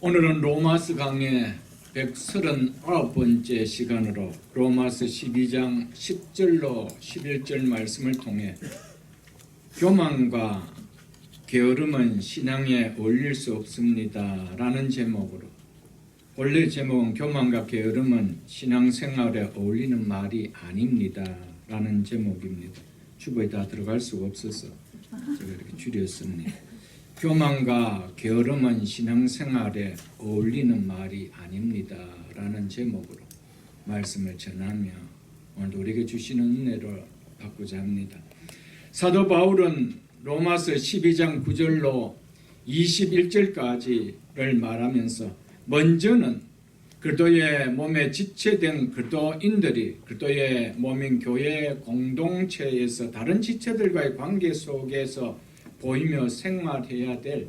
오늘은 로마서 강의 139번째 시간으로 로마서 12장 10절로 11절 말씀을 통해 교만과 게으름은 신앙에 어울릴 수 없습니다 라는 제목으로, 원래 제목은 교만과 게으름은 신앙생활에 어울리는 말이 아닙니다 라는 제목입니다. 주보에 다 들어갈 수가 없어서 제가 이렇게 줄였습니다. 교만과 게으름은 신앙생활에 어울리는 말이 아닙니다 라는 제목으로 말씀을 전하며 오늘도 우리에게 주시는 은혜를 받고자 합니다. 사도 바울은 로마서 12장 9절로 21절까지를 말하면서 먼저는 그리스도의 몸에 지체된 그리스도인들이 그리스도의 몸인 교회 공동체에서 다른 지체들과의 관계 속에서 보이며 생활해야 될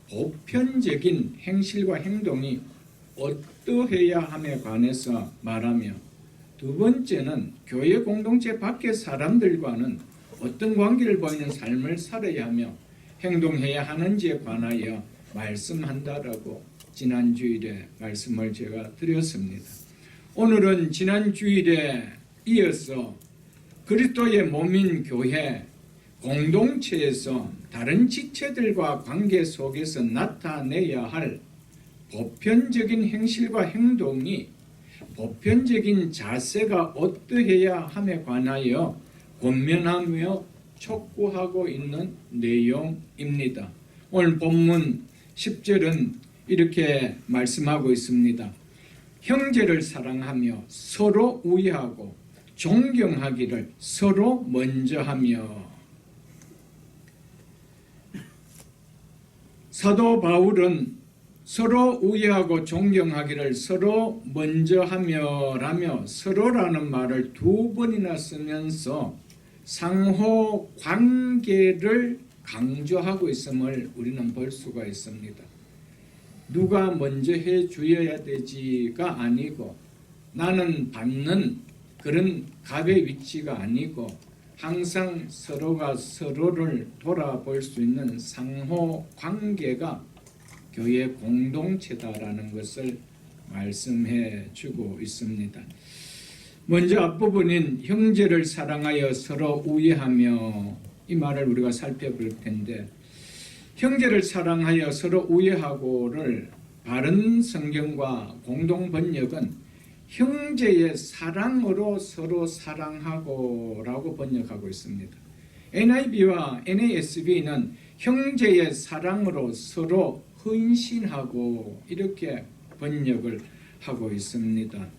보편적인 행실과 행동이 어떠해야 함에 관해서 말하며, 두 번째는 교회 공동체 밖의 사람들과는 어떤 관계를 보이는 삶을 살아야 하며 행동해야 하는지에 관하여 말씀한다라고 지난 주일에 말씀을 제가 드렸습니다. 오늘은 지난 주일에 이어서 그리스도의 몸인 교회 공동체에서 다른 지체들과 관계 속에서 나타내야 할 보편적인 행실과 행동이, 보편적인 자세가 어떠해야 함에 관하여 권면하며 촉구하고 있는 내용입니다. 오늘 본문 10절은 이렇게 말씀하고 있습니다. 형제를 사랑하며 서로 우애하고 존경하기를 서로 먼저 하며. 사도 바울은 서로 우애하고 존경하기를 서로 먼저 하며라며 서로라는 말을 두 번이나 쓰면서 상호 관계를 강조하고 있음을 우리는 볼 수가 있습니다. 누가 먼저 해주어야 되지가 아니고 나는 받는 그런 갑의 위치가 아니고 항상 서로가 서로를 돌아볼 수 있는 상호 관계가 교회 공동체다라는 것을 말씀해 주고 있습니다. 먼저 앞부분인 형제를 사랑하여 서로 우애하며, 이 말을 우리가 살펴볼 텐데, 형제를 사랑하여 서로 우애하고를 바른 성경과 공동 번역은 형제의 사랑으로 서로 사랑하고 라고 번역하고 있습니다. NIV와 NASB는 형제의 사랑으로 서로 헌신하고 이렇게 번역을 하고 있습니다.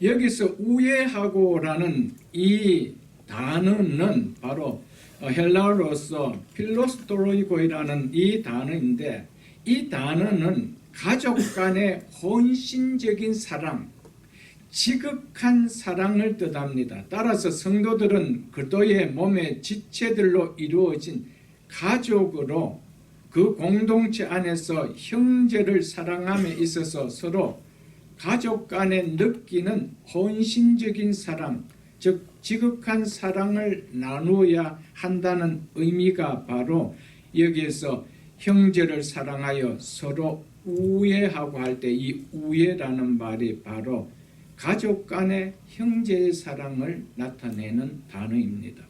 여기서 우애하고라는 이 단어는 바로 헬라어로서 필로스토로이고이라는 이 단어인데, 이 단어는 가족 간의 헌신적인 사랑, 지극한 사랑을 뜻합니다. 따라서 성도들은 그리스도의 몸의 지체들로 이루어진 가족으로 그 공동체 안에서 형제를 사랑함에 있어서 서로 가족 간에 느끼는 헌신적인 사랑, 즉 지극한 사랑을 나누어야 한다는 의미가 바로 여기에서 형제를 사랑하여 서로 우애하고 할 때 이 우애라는 말이 바로 가족 간의 형제의 사랑을 나타내는 단어입니다.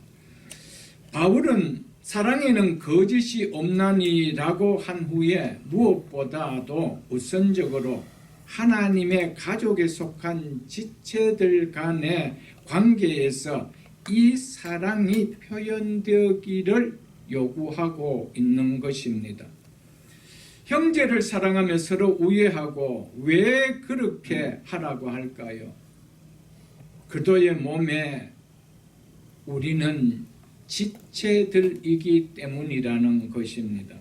바울은 사랑에는 거짓이 없나니라고 한 후에 무엇보다도 우선적으로 하나님의 가족에 속한 지체들 간의 관계에서 이 사랑이 표현되기를 요구하고 있는 것입니다. 형제를 사랑하며 서로 우애하고 왜 그렇게 하라고 할까요? 그리스도의 몸에 우리는 지체들이기 때문이라는 것입니다.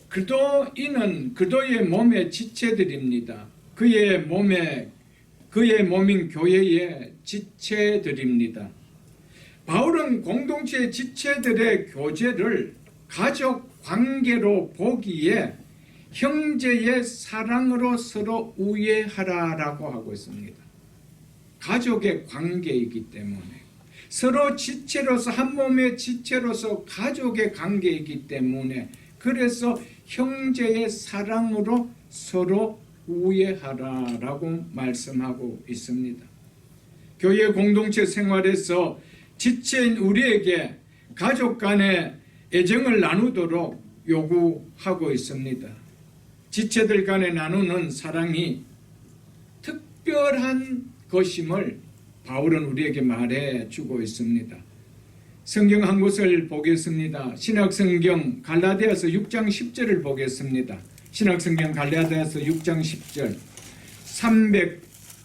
그리스도인은 그리스도의 몸의 지체들입니다. 그의 몸인 교회의 지체들입니다. 바울은 공동체의 지체들의 교제를 가족 관계로 보기에 형제의 사랑으로 서로 우애하라라고 하고 있습니다. 가족의 관계이기 때문에, 서로 지체로서 한 몸의 지체로서 가족의 관계이기 때문에 그래서 형제의 사랑으로 서로 우애하라라고 말씀하고 있습니다. 교회 공동체 생활에서 지체인 우리에게 가족 간의 애정을 나누도록 요구하고 있습니다. 지체들 간에 나누는 사랑이 특별한 것임을 바울은 우리에게 말해주고 있습니다. 성경 한 곳을 보겠습니다. 신약성경 갈라디아서 6장 10절을 보겠습니다. 신약성경 갈라디아서 6장 10절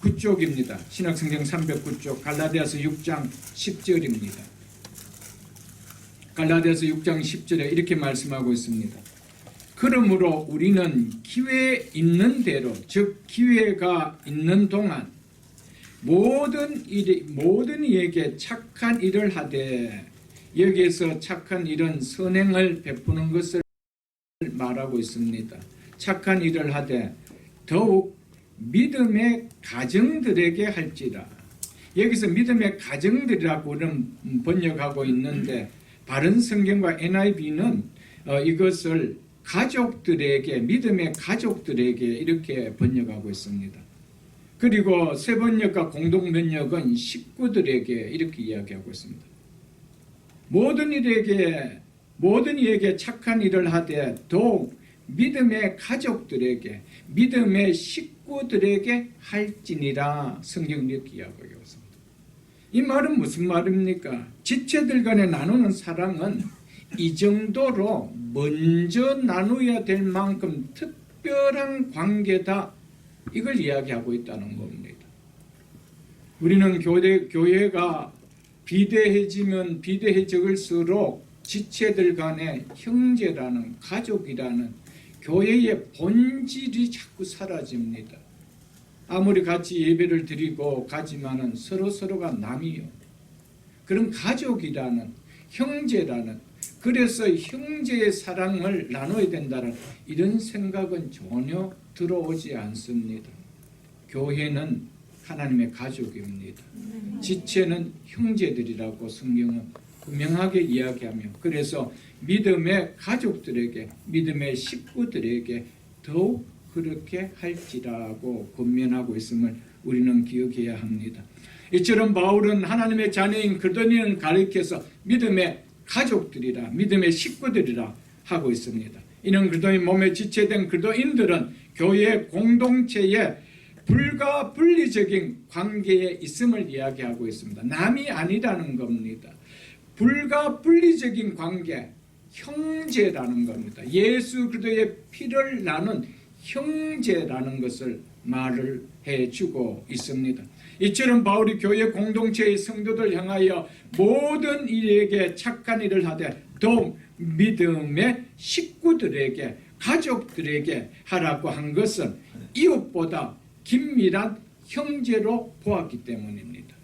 309쪽입니다. 신약성경 309쪽 갈라디아서 6장 10절입니다. 갈라디아서 6장 10절에 이렇게 말씀하고 있습니다. 그러므로 우리는 기회 있는 대로, 즉 기회가 있는 동안 모든 이에게 착한 일을 하되, 여기에서 착한 일은 선행을 베푸는 것을 말하고 있습니다. 착한 일을 하되 더욱 믿음의 가정들에게 할지라. 여기서 믿음의 가정들이라고는 번역하고 있는데 바른 성경과 NIV는 이것을 가족들에게, 믿음의 가족들에게 이렇게 번역하고 있습니다. 그리고 세번역과 공동번역은 식구들에게 이렇게 이야기하고 있습니다. 모든 이에게 착한 일을 하되 더욱 믿음의 가족들에게, 믿음의 식구들에게 할지니라. 성경이 이렇게 이야기하고 있습니다. 이 말은 무슨 말입니까? 지체들 간에 나누는 사랑은 이 정도로 먼저 나누어야 될 만큼 특별한 관계다, 이걸 이야기하고 있다는 겁니다. 우리는 교회가 비대해지면 비대해질수록 지체들 간의 형제라는, 가족이라는 교회의 본질이 자꾸 사라집니다. 아무리 같이 예배를 드리고 가지만은 서로가 남이요. 그런 가족이라는, 형제라는, 그래서 형제의 사랑을 나눠야 된다는 이런 생각은 전혀 들어오지 않습니다. 교회는 하나님의 가족입니다. 지체는 형제들이라고 성경은 분명하게 이야기하며, 그래서 믿음의 가족들에게, 믿음의 식구들에게 더욱 그렇게 할지라고 권면하고 있음을 우리는 기억해야 합니다. 이처럼 바울은 하나님의 자녀인 그리스도인을 가리켜서 믿음의 가족들이라, 믿음의 식구들이라 하고 있습니다. 이는 그리스도인 몸에 지체된 그리스도인들은 교회 공동체의 불가분리적인 관계에 있음을 이야기하고 있습니다. 남이 아니라는 겁니다. 불가분리적인 관계, 형제라는 겁니다. 예수 그리스도의 피를 나눈 형제라는 것을 말을 해주고 있습니다. 이처럼 바울이 교회 공동체의 성도들 향하여 모든 이에게 착한 일을 하되 더욱 믿음의 식구들에게, 가족들에게 하라고 한 것은 이웃보다 긴밀한 형제로 보았기 때문입니다.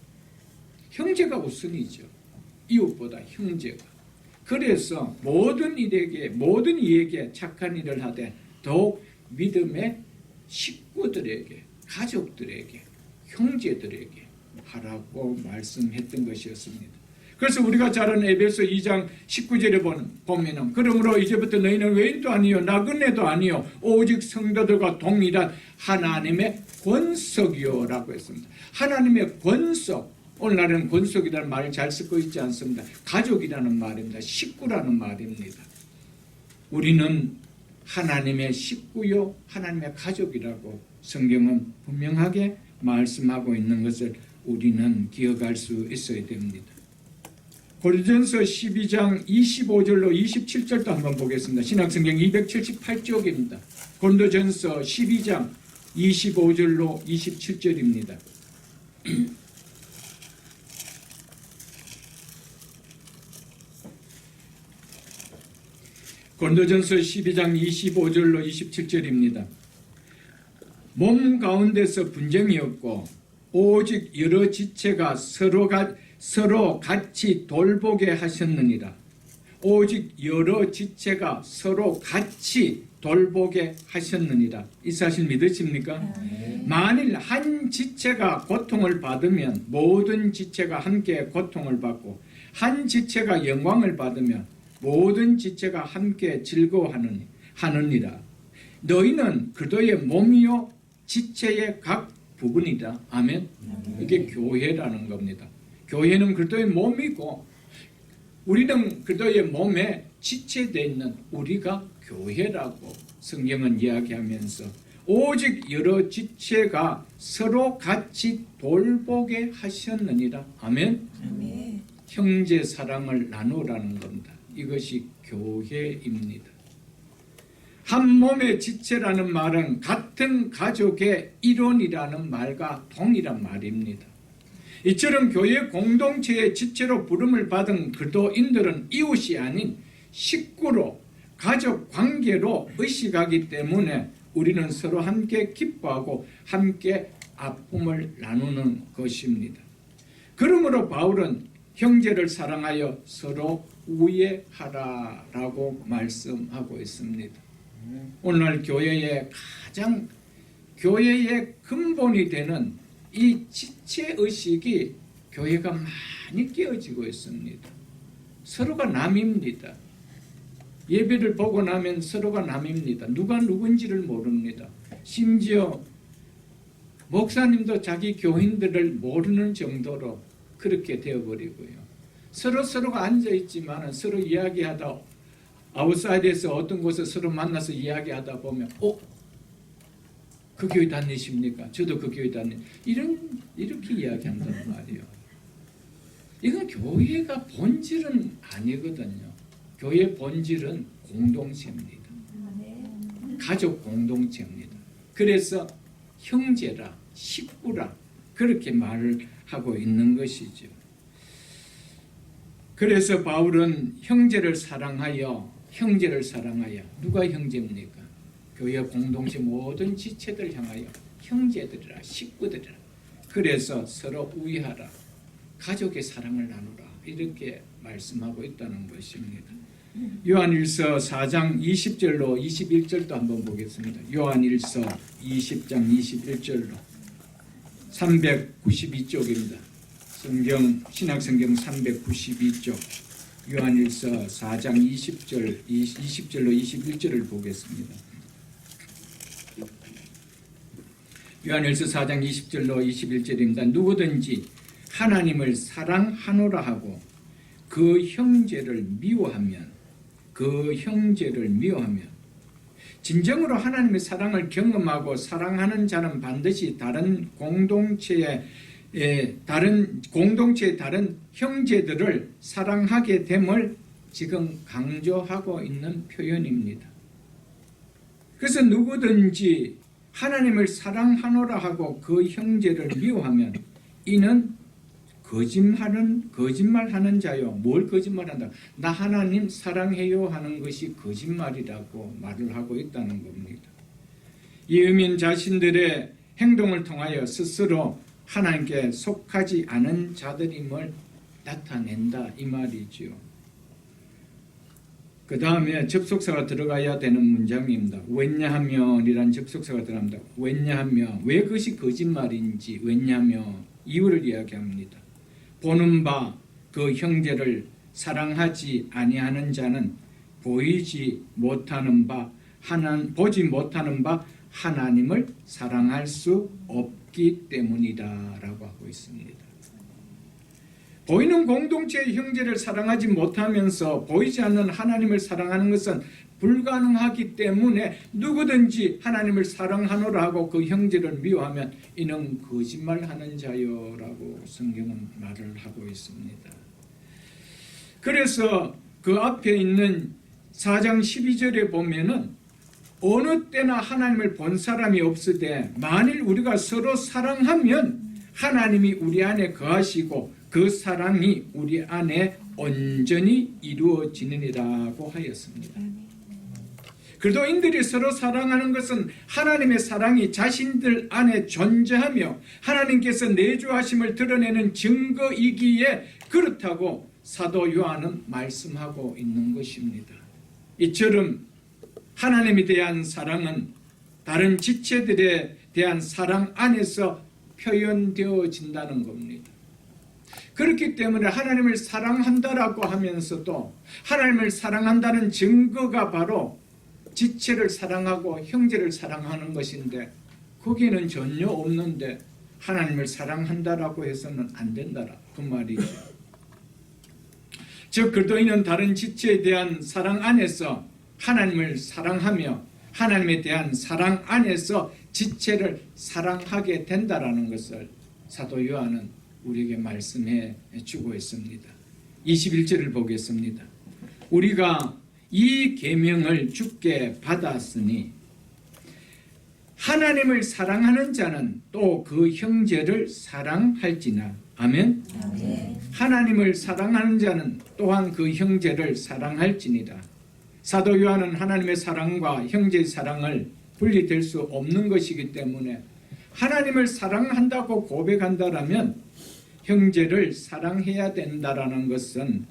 형제가 우선이죠. 이웃보다 형제가. 그래서 모든 이에게 착한 일을 하되 더욱 믿음의 식구들에게, 가족들에게, 형제들에게 하라고 말씀했던 것이었습니다. 그래서 우리가 잘 아는 에베소 2장 19절에 보면 그러므로 이제부터 너희는 외인도 아니요 나그네도 아니요 오직 성도들과 동일한 하나님의 권속이요 라고 했습니다. 하나님의 권속, 오늘날은 권속이라는 말을 잘 쓰고 있지 않습니다. 가족이라는 말입니다. 식구라는 말입니다. 우리는 하나님의 식구요 하나님의 가족이라고 성경은 분명하게 말씀하고 있는 것을 우리는 기억할 수 있어야 됩니다. 고린도전서 12장 25절로 27절도 한번 보겠습니다. 신약성경 278쪽입니다. 고린도전서 12장 25절로 27절입니다. 고린도전서 12장 25절로 27절입니다. 몸 가운데서 분쟁이 없고 오직 여러 지체가 서로 같이 돌보게 하셨느니라. 오직 여러 지체가 서로 같이 돌보게 하셨느니라. 이 사실 믿으십니까? 만일 한 지체가 고통을 받으면 모든 지체가 함께 고통을 받고 한 지체가 영광을 받으면 모든 지체가 함께 즐거워하느니라. 너희는 그리스도의 몸이요 지체의 각 부분이다. 아멘. 이게 교회라는 겁니다. 교회는 그리스도의 몸이고 우리는 그리스도의 몸에 지체되어 있는 우리가 교회라고 성경은 이야기하면서 오직 여러 지체가 서로 같이 돌보게 하셨느니라. 아멘. 아멘. 형제 사랑을 나누라는 겁니다. 이것이 교회입니다. 한 몸의 지체라는 말은 같은 가족의 일원이라는 말과 동일한 말입니다. 이처럼 교회 공동체의 지체로 부름을 받은 그리스도인들은 이웃이 아닌 식구로 가족 관계로 의식하기 때문에 우리는 서로 함께 기뻐하고 함께 아픔을 나누는 것입니다. 그러므로 바울은 형제를 사랑하여 서로 우애하라라고 말씀하고 있습니다. 오늘날 교회의 근본이 되는 이 지체의식이 교회가 많이 깨어지고 있습니다. 서로가 남입니다. 예배를 보고 나면 서로가 남입니다. 누가 누군지를 모릅니다. 심지어 목사님도 자기 교인들을 모르는 정도로 그렇게 되어버리고요. 서로가 앉아있지만 서로 이야기하다 아웃사이드에서 어떤 곳에 서로 만나서 이야기하다 보면 그 교회 다니십니까? 저도 그 교회 이렇게 이야기한단 말이에요. 이건 교회가 본질은 아니거든요. 교회의 본질은 공동체입니다. 가족 공동체입니다. 그래서 형제라 식구라 그렇게 말을 하고 있는 것이죠. 그래서 바울은 형제를 사랑하여 누가 형제입니까? 교회 공동체 모든 지체들 향하여 형제들이라 식구들이라 그래서 서로 우애하라 가족의 사랑을 나누라 이렇게 말씀하고 있다는 것입니다. 요한일서 4장 20절로 21절도 한번 보겠습니다. 요한일서 20장 21절로 392쪽입니다. 신약성경 392쪽 요한일서 4장 20절로 21절을 보겠습니다. 요한일서 4장 20절로 21절입니다. 누구든지 하나님을 사랑하노라 하고 그 형제를 미워하면 진정으로 하나님의 사랑을 경험하고 사랑하는 자는 반드시 다른 공동체의 다른 형제들을 사랑하게 됨을 지금 강조하고 있는 표현입니다. 그래서 누구든지 하나님을 사랑하노라 하고 그 형제를 미워하면 이는 거짓말하는 자요. 뭘 거짓말한다? 나 하나님 사랑해요 하는 것이 거짓말이라고 말을 하고 있다는 겁니다. 이 의미는 자신들의 행동을 통하여 스스로 하나님께 속하지 않은 자들임을 나타낸다 이 말이죠. 그 다음에 접속사가 들어가야 되는 문장입니다. 왜냐하면이란 접속사가 들어갑니다. 왜냐하면 왜 그것이 거짓말인지 왜냐하면 이유를 이야기합니다. 보는 바 그 형제를 사랑하지 아니하는 자는 보지 못하는 바 하나님을 사랑할 수 없기 때문이다라고 하고 있습니다. 보이는 공동체의 형제를 사랑하지 못하면서 보이지 않는 하나님을 사랑하는 것은 불가능하기 때문에 누구든지 하나님을 사랑하노라 하고 그 형제를 미워하면 이는 거짓말하는 자요라고 성경은 말을 하고 있습니다. 그래서 그 앞에 있는 4장 12절에 보면은 어느 때나 하나님을 본 사람이 없으되 만일 우리가 서로 사랑하면 하나님이 우리 안에 거하시고 그 사랑이 우리 안에 온전히 이루어지느니라고 하였습니다. 그리스도인들이 서로 사랑하는 것은 하나님의 사랑이 자신들 안에 존재하며 하나님께서 내주하심을 드러내는 증거이기에 그렇다고 사도 요한은 말씀하고 있는 것입니다. 이처럼 하나님에 대한 사랑은 다른 지체들에 대한 사랑 안에서 표현되어진다는 겁니다. 그렇기 때문에 하나님을 사랑한다라고 하면서도 하나님을 사랑한다는 증거가 바로 지체를 사랑하고 형제를 사랑하는 것인데 거기에는 전혀 없는데 하나님을 사랑한다라고 해서는 안 된다라 그 말이죠. 즉 그리스도인은 다른 지체에 대한 사랑 안에서 하나님을 사랑하며 하나님에 대한 사랑 안에서 지체를 사랑하게 된다라는 것을 사도 요한은 우리에게 말씀해 주고 있습니다. 21절을 보겠습니다. 우리가 이 계명을 주께 받았으니 하나님을 사랑하는 자는 또 그 형제를 사랑할지나. 아멘. 아멘. 하나님을 사랑하는 자는 또한 그 형제를 사랑할지니라. 사도 요한은 하나님의 사랑과 형제의 사랑을 분리될 수 없는 것이기 때문에 하나님을 사랑한다고 고백한다라면 형제를 사랑해야 된다라는 것은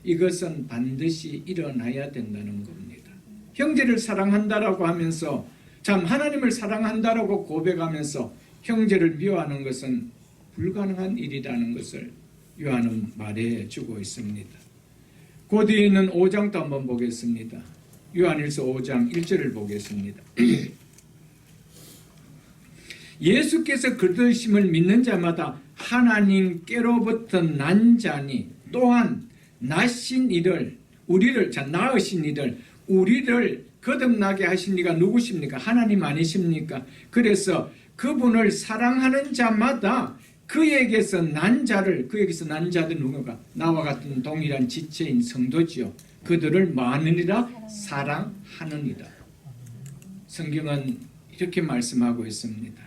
이것은 반드시 일어나야 된다는 겁니다. 형제를 사랑한다라고 하면서 참 하나님을 사랑한다라고 고백하면서 형제를 미워하는 것은 불가능한 일이라는 것을 요한은 말해주고 있습니다. 그 뒤에 있는 5장도 한번 보겠습니다. 요한일서 5장 1절을 보겠습니다. 예수께서 그리스도심을 믿는 자마다 하나님께로부터 난 자니 또한 나신 이를 낳으신 이를 우리를 거듭나게 하신 이가 누구십니까? 하나님 아니십니까? 그래서 그분을 사랑하는 자마다 그에게서 난 자들 누구가? 나와 같은 동일한 지체인 성도지요. 그들을 마느니라 사랑하느니라. 성경은 이렇게 말씀하고 있습니다.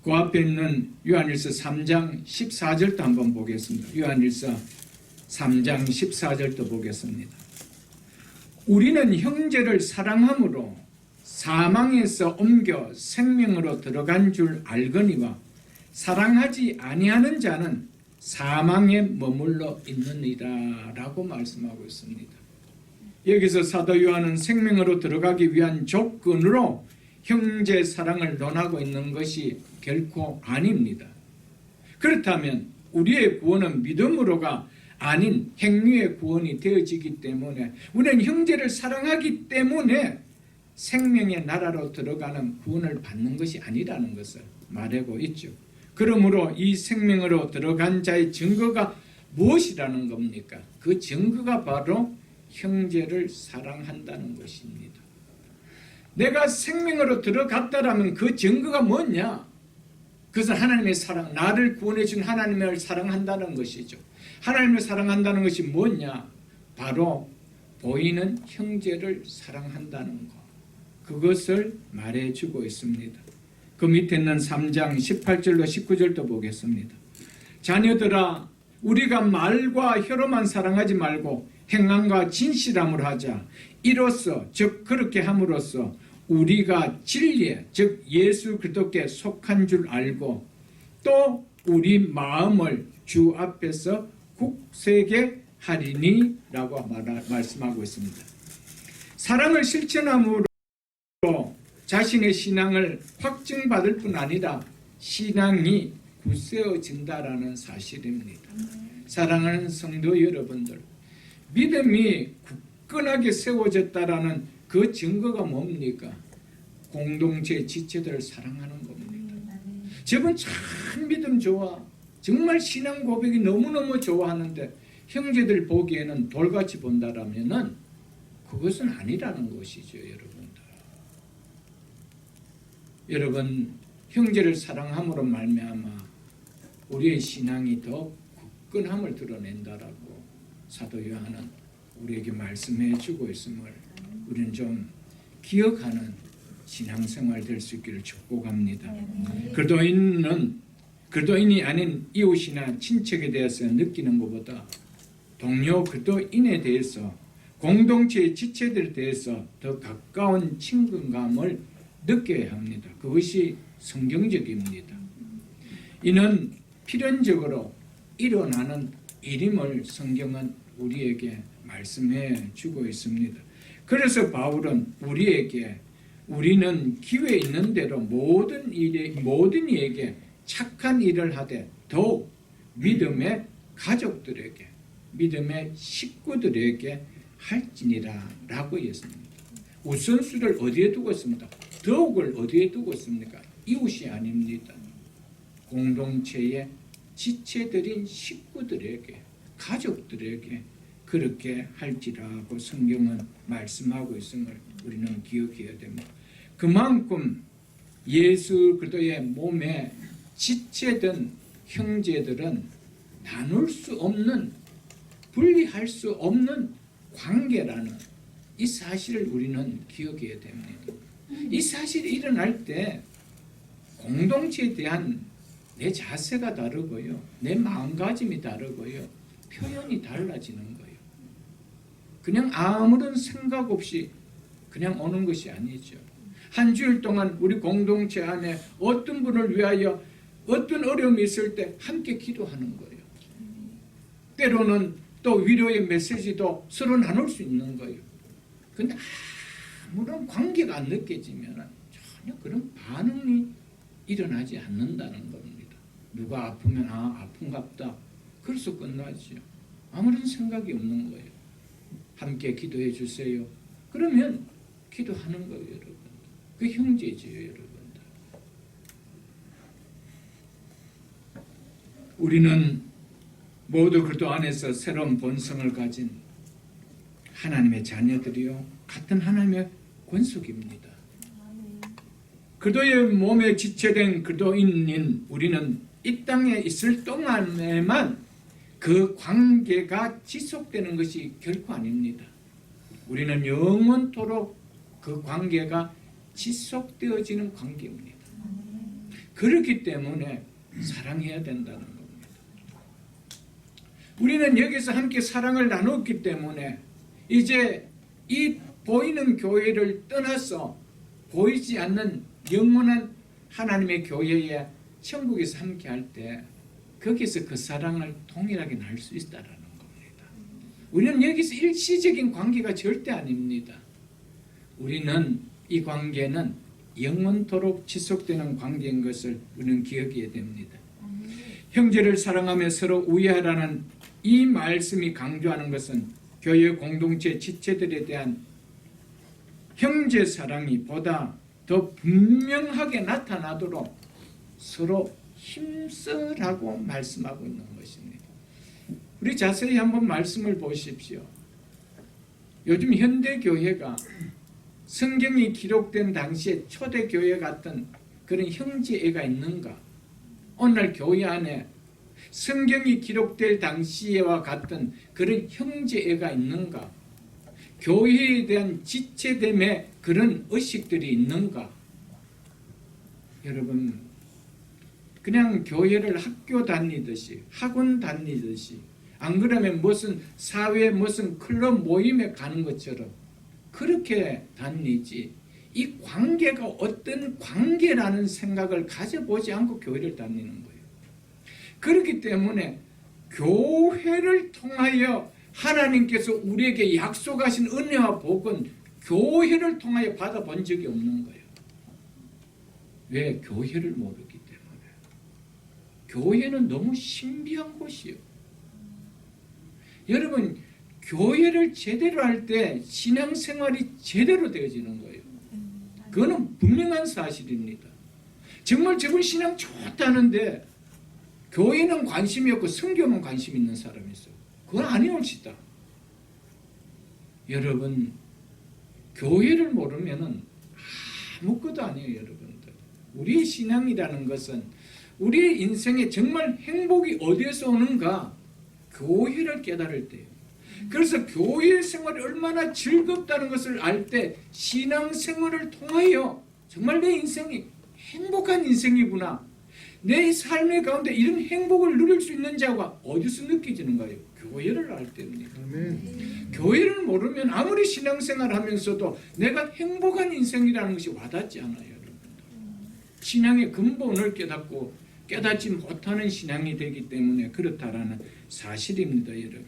그 앞에 있는 요한일서 3장 14절도 한번 보겠습니다. 요한일서 3장 14절도 보겠습니다. 우리는 형제를 사랑함으로 사망에서 옮겨 생명으로 들어간 줄 알거니와 사랑하지 아니하는 자는 사망에 머물러 있느니라 라고 말씀하고 있습니다. 여기서 사도 요한은 생명으로 들어가기 위한 조건으로 형제 사랑을 논하고 있는 것이 결코 아닙니다. 그렇다면 우리의 구원은 믿음으로가 아닌 행위의 구원이 되어지기 때문에 우리는 형제를 사랑하기 때문에 생명의 나라로 들어가는 구원을 받는 것이 아니라는 것을 말하고 있죠. 그러므로 이 생명으로 들어간 자의 증거가 무엇이라는 겁니까? 그 증거가 바로 형제를 사랑한다는 것입니다. 내가 생명으로 들어갔다라면 그 증거가 뭐냐? 그것은 하나님의 사랑, 나를 구원해 준 하나님을 사랑한다는 것이죠. 하나님을 사랑한다는 것이 뭐냐? 바로 보이는 형제를 사랑한다는 것. 그것을 말해주고 있습니다. 그 밑에 있는 3장 18절로 19절도 보겠습니다. 자녀들아, 우리가 말과 혀로만 사랑하지 말고 행함과 진실함으로 하자. 이로써 즉 그렇게 함으로써 우리가 진리에 즉 예수 그리스도께 속한 줄 알고 또 우리 마음을 주 앞에서 굳세게 하리니 라고 말씀하고 있습니다. 사랑을 실천함으로 자신의 신앙을 확증받을 뿐 아니라 신앙이 굳세어진다라는 사실입니다. 사랑하는 성도 여러분들, 믿음이 굳건하게 세워졌다라는 그 증거가 뭡니까? 공동체 지체들을 사랑하는 겁니다. 저분 참 믿음 좋아, 정말 신앙 고백이 너무너무 좋아하는데 형제들 보기에는 돌같이 본다라면은 그것은 아니라는 것이죠. 여러분 형제를 사랑함으로 말미암아 우리의 신앙이 더 굳건함을 드러낸다라고 사도 요한은 우리에게 말씀해 주고 있음을 우리는 좀 기억하는 신앙생활 될 수 있기를 축복합니다. 그리스도인이 아닌 이웃이나 친척에 대해서 느끼는 것보다 동료 그리스도인에 대해서 공동체의 지체들에 대해서 더 가까운 친근감을 느껴야 합니다. 그것이 성경적입니다. 이는 필연적으로 일어나는 일임을 성경은 우리에게 말씀해 주고 있습니다. 그래서 바울은 우리는 기회 있는 대로 모든 이에게 착한 일을 하되 더욱 믿음에 가족들에게 믿음의 식구들에게 할지니라 라고 했습니다. 우선수를 어디에 두고 있습니까? 더욱을 어디에 두고 있습니까? 이웃이 아닙니다. 공동체의 지체들인 식구들에게, 가족들에게 그렇게 할지라고 성경은 말씀하고 있음을 우리는 기억해야 됩니다. 그만큼 예수 그리스도의 몸에 지체된 형제들은 나눌 수 없는, 분리할 수 없는 관계라는 이 사실을 우리는 기억해야 됩니다. 이 사실이 일어날 때 공동체에 대한 내 자세가 다르고요, 내 마음가짐이 다르고요, 표현이 달라지는 거예요. 그냥 아무런 생각 없이 그냥 오는 것이 아니죠. 한 주일 동안 우리 공동체 안에 어떤 분을 위하여 어떤 어려움이 있을 때 함께 기도하는 거예요. 때로는 또 위로의 메시지도 서로 나눌 수 있는 거예요. 그런데 아무런 관계가 안 느껴지면 전혀 그런 반응이 일어나지 않는다는 겁니다. 누가 아프면 아픈갑다. 그래서 끝나죠. 아무런 생각이 없는 거예요. 함께 기도해 주세요. 그러면 기도하는 거예요, 여러분. 그 형제지요, 여러분들. 우리는 모두 그리스도 안에서 새로운 본성을 가진 하나님의 자녀들이요, 같은 하나님의 권속입니다. 그리스도의 몸에 지체된 그리스도인인 우리는 이 땅에 있을 동안에만 그 관계가 지속되는 것이 결코 아닙니다. 우리는 영원토록 그 관계가 지속되어지는 관계입니다. 그렇기 때문에 사랑해야 된다는 겁니다. 우리는 여기서 함께 사랑을 나눴기 때문에 이제 이 보이는 교회를 떠나서 보이지 않는 영원한 하나님의 교회에 천국에서 함께 할 때 거기서 그 사랑을 동일하게 날 수 있다는 겁니다. 우리는 여기서 일시적인 관계가 절대 아닙니다. 우리는 이 관계는 영원토록 지속되는 관계인 것을 우리는 기억해야 됩니다. 형제를 사랑하며 서로 우애하라는 이 말씀이 강조하는 것은 교회 공동체 지체들에 대한 형제 사랑이 보다 더 분명하게 나타나도록 서로 힘쓰라고 말씀하고 있는 것입니다. 우리 자세히 한번 말씀을 보십시오. 요즘 현대교회가 성경이 기록된 당시에 초대교회 같은 그런 형제애가 있는가? 오늘 교회 안에 성경이 기록될 당시와 같은 그런 형제애가 있는가? 교회에 대한 지체됨의 그런 의식들이 있는가? 여러분, 그냥 교회를 학교 다니듯이, 학원 다니듯이, 안 그러면 무슨 사회 무슨 클럽 모임에 가는 것처럼 그렇게 다니지, 이 관계가 어떤 관계라는 생각을 가져보지 않고 교회를 다니는 거예요. 그렇기 때문에 교회를 통하여 하나님께서 우리에게 약속하신 은혜와 복은 교회를 통하여 받아본 적이 없는 거예요. 왜? 교회를 모르기 때문에. 교회는 너무 신비한 곳이요. 여러분, 교회를 제대로 할 때 신앙생활이 제대로 되어지는 거예요. 그거는 분명한 사실입니다. 정말 저분 신앙 좋다는데 교회는 관심이 없고 성경은 관심 있는 사람이 있어요. 그건 아니옵시다. 여러분, 교회를 모르면 아무것도 아니에요, 여러분들. 우리의 신앙이라는 것은 우리의 인생에 정말 행복이 어디에서 오는가? 교회를 깨달을 때요. 그래서 교회 생활이 얼마나 즐겁다는 것을 알 때 신앙생활을 통하여 정말 내 인생이 행복한 인생이구나, 내 삶의 가운데 이런 행복을 누릴 수 있는 자가 어디서 느껴지는 거예요? 교회를 알 때입니다. 교회를 모르면 아무리 신앙생활 하면서도 내가 행복한 인생이라는 것이 와닿지 않아요, 여러분들. 신앙의 근본을 깨닫지 못하는 신앙이 되기 때문에 그렇다라는 사실입니다, 여러분.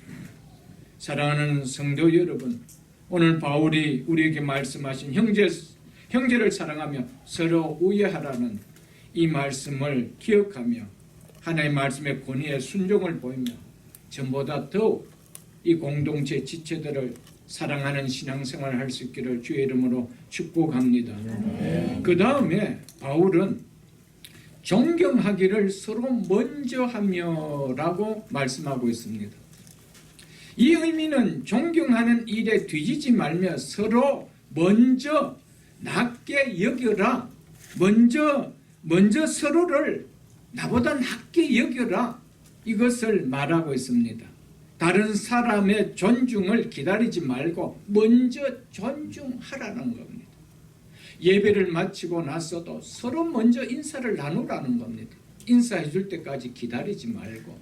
사랑하는 성도 여러분, 오늘 바울이 우리에게 말씀하신 형제를 사랑하며 서로 우애하라는 이 말씀을 기억하며 하나님의 말씀의 권위에 순종을 보이며 전보다 더욱 이 공동체 지체들을 사랑하는 신앙생활을 할 수 있기를 주의 이름으로 축복합니다. 그 다음에 바울은 존경하기를 서로 먼저 하며라고 말씀하고 있습니다. 이 의미는 존경하는 일에 뒤지지 말며 서로 먼저 낮게 여겨라. 먼저 서로를 나보다 낮게 여겨라. 이것을 말하고 있습니다. 다른 사람의 존중을 기다리지 말고 먼저 존중하라는 겁니다. 예배를 마치고 나서도 서로 먼저 인사를 나누라는 겁니다. 인사해 줄 때까지 기다리지 말고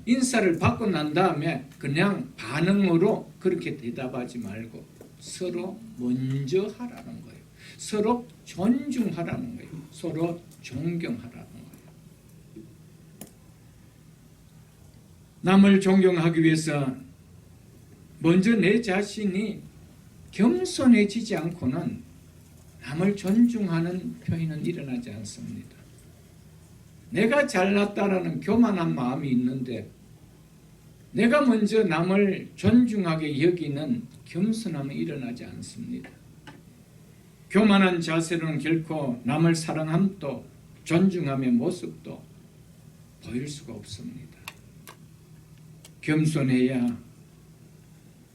인사를 받고 난 다음에 그냥 반응으로 그렇게 대답하지 말고 서로 먼저 하라는 거예요. 서로 존중하라는 거예요. 서로 존경하라는 거예요. 남을 존경하기 위해서 먼저 내 자신이 겸손해지지 않고는 남을 존중하는 표현은 일어나지 않습니다. 내가 잘났다라는 교만한 마음이 있는데 내가 먼저 남을 존중하게 여기는 겸손함이 일어나지 않습니다. 교만한 자세로는 결코 남을 사랑함도 존중함의 모습도 보일 수가 없습니다. 겸손해야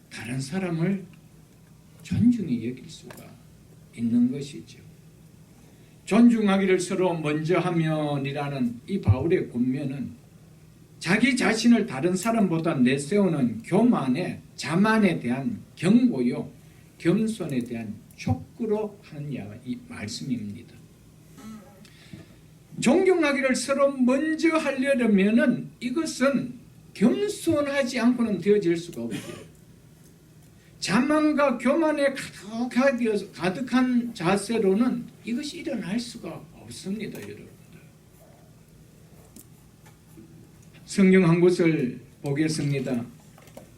다른 사람을 존중히 여길 수가 있는 것이죠. 존중하기를 서로 먼저 하면이라는 이 바울의 권면은 자기 자신을 다른 사람보다 내세우는 교만의 자만에 대한 경고요, 겸손에 대한 촉구로 하는 이 말씀입니다. 존경하기를 서로 먼저 하려면은 이것은 겸손하지 않고는 되어질 수가 없죠. 자만과 교만에 가득한 자세로는 이것이 일어날 수가 없습니다, 여러분들. 성경 한 곳을 보겠습니다.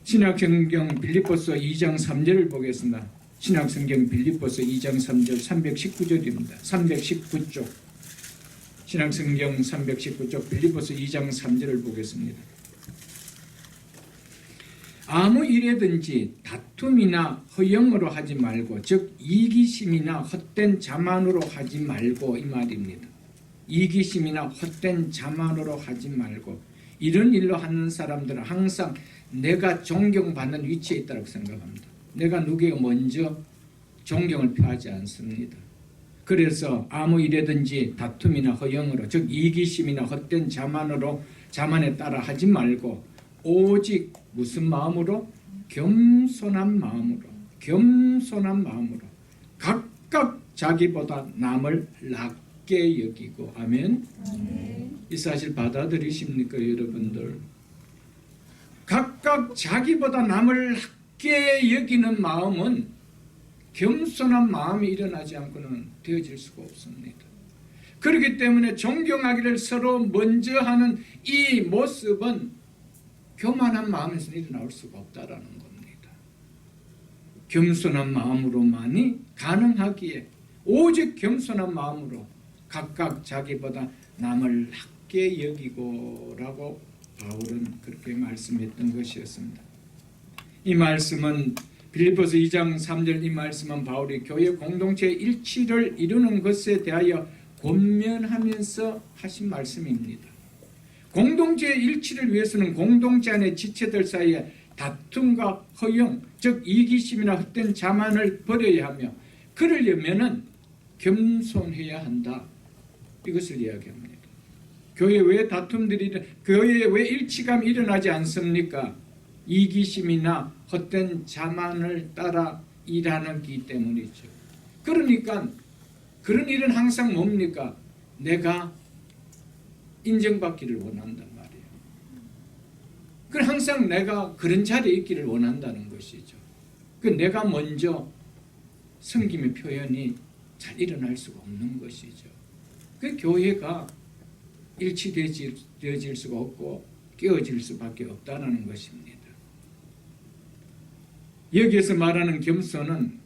신약성경 빌립보서 2장 3절을 보겠습니다. 신약성경 빌립보서 2장 3절 319절입니다. 319쪽. 신약성경 319쪽 빌립보서 2장 3절을 보겠습니다. 아무 일에든지 다툼이나 허영으로 하지 말고 즉 이기심이나 헛된 자만으로 하지 말고 이 말입니다. 이기심이나 헛된 자만으로 하지 말고 이런 일로 하는 사람들은 항상 내가 존경받는 위치에 있다고 생각합니다. 내가 누구에게 먼저 존경을 표하지 않습니다. 그래서 아무 일에든지 다툼이나 허영으로 즉 이기심이나 헛된 자만에 따라 하지 말고 오직 무슨 마음으로? 겸손한 마음으로 각각 자기보다 남을 낮게 여기고 아멘. 이 사실 받아들이십니까 여러분들? 각각 자기보다 남을 낮게 여기는 마음은 겸손한 마음이 일어나지 않고는 되어질 수가 없습니다. 그렇기 때문에 존경하기를 서로 먼저 하는 이 모습은 교만한 마음에서 일어나올 수가 없다라는 겁니다. 겸손한 마음으로만이 가능하기에 오직 겸손한 마음으로 각각 자기보다 남을 낮게 여기고라고 바울은 그렇게 말씀했던 것이었습니다. 이 말씀은 빌립보서 2장 3절 이 말씀은 바울이 교회 공동체의 일치를 이루는 것에 대하여 권면하면서 하신 말씀입니다. 공동체의 일치를 위해서는 공동체 안의 지체들 사이에 다툼과 허영, 즉 이기심이나 헛된 자만을 버려야 하며 그러려면은 겸손해야 한다. 이것을 이야기합니다. 교회에 왜 교회에 왜 일치감이 일어나지 않습니까? 이기심이나 헛된 자만을 따라 일하기 때문이죠. 그러니까 그런 일은 항상 뭡니까? 내가 인정받기를 원한단 말이에요. 그럼 항상 내가 그런 자리에 있기를 원한다는 것이죠. 그 내가 먼저 섬김의 표현이 잘 일어날 수가 없는 것이죠. 그 교회가 일치되어질 수가 없고 깨어질 수밖에 없다는 것입니다. 여기에서 말하는 겸손은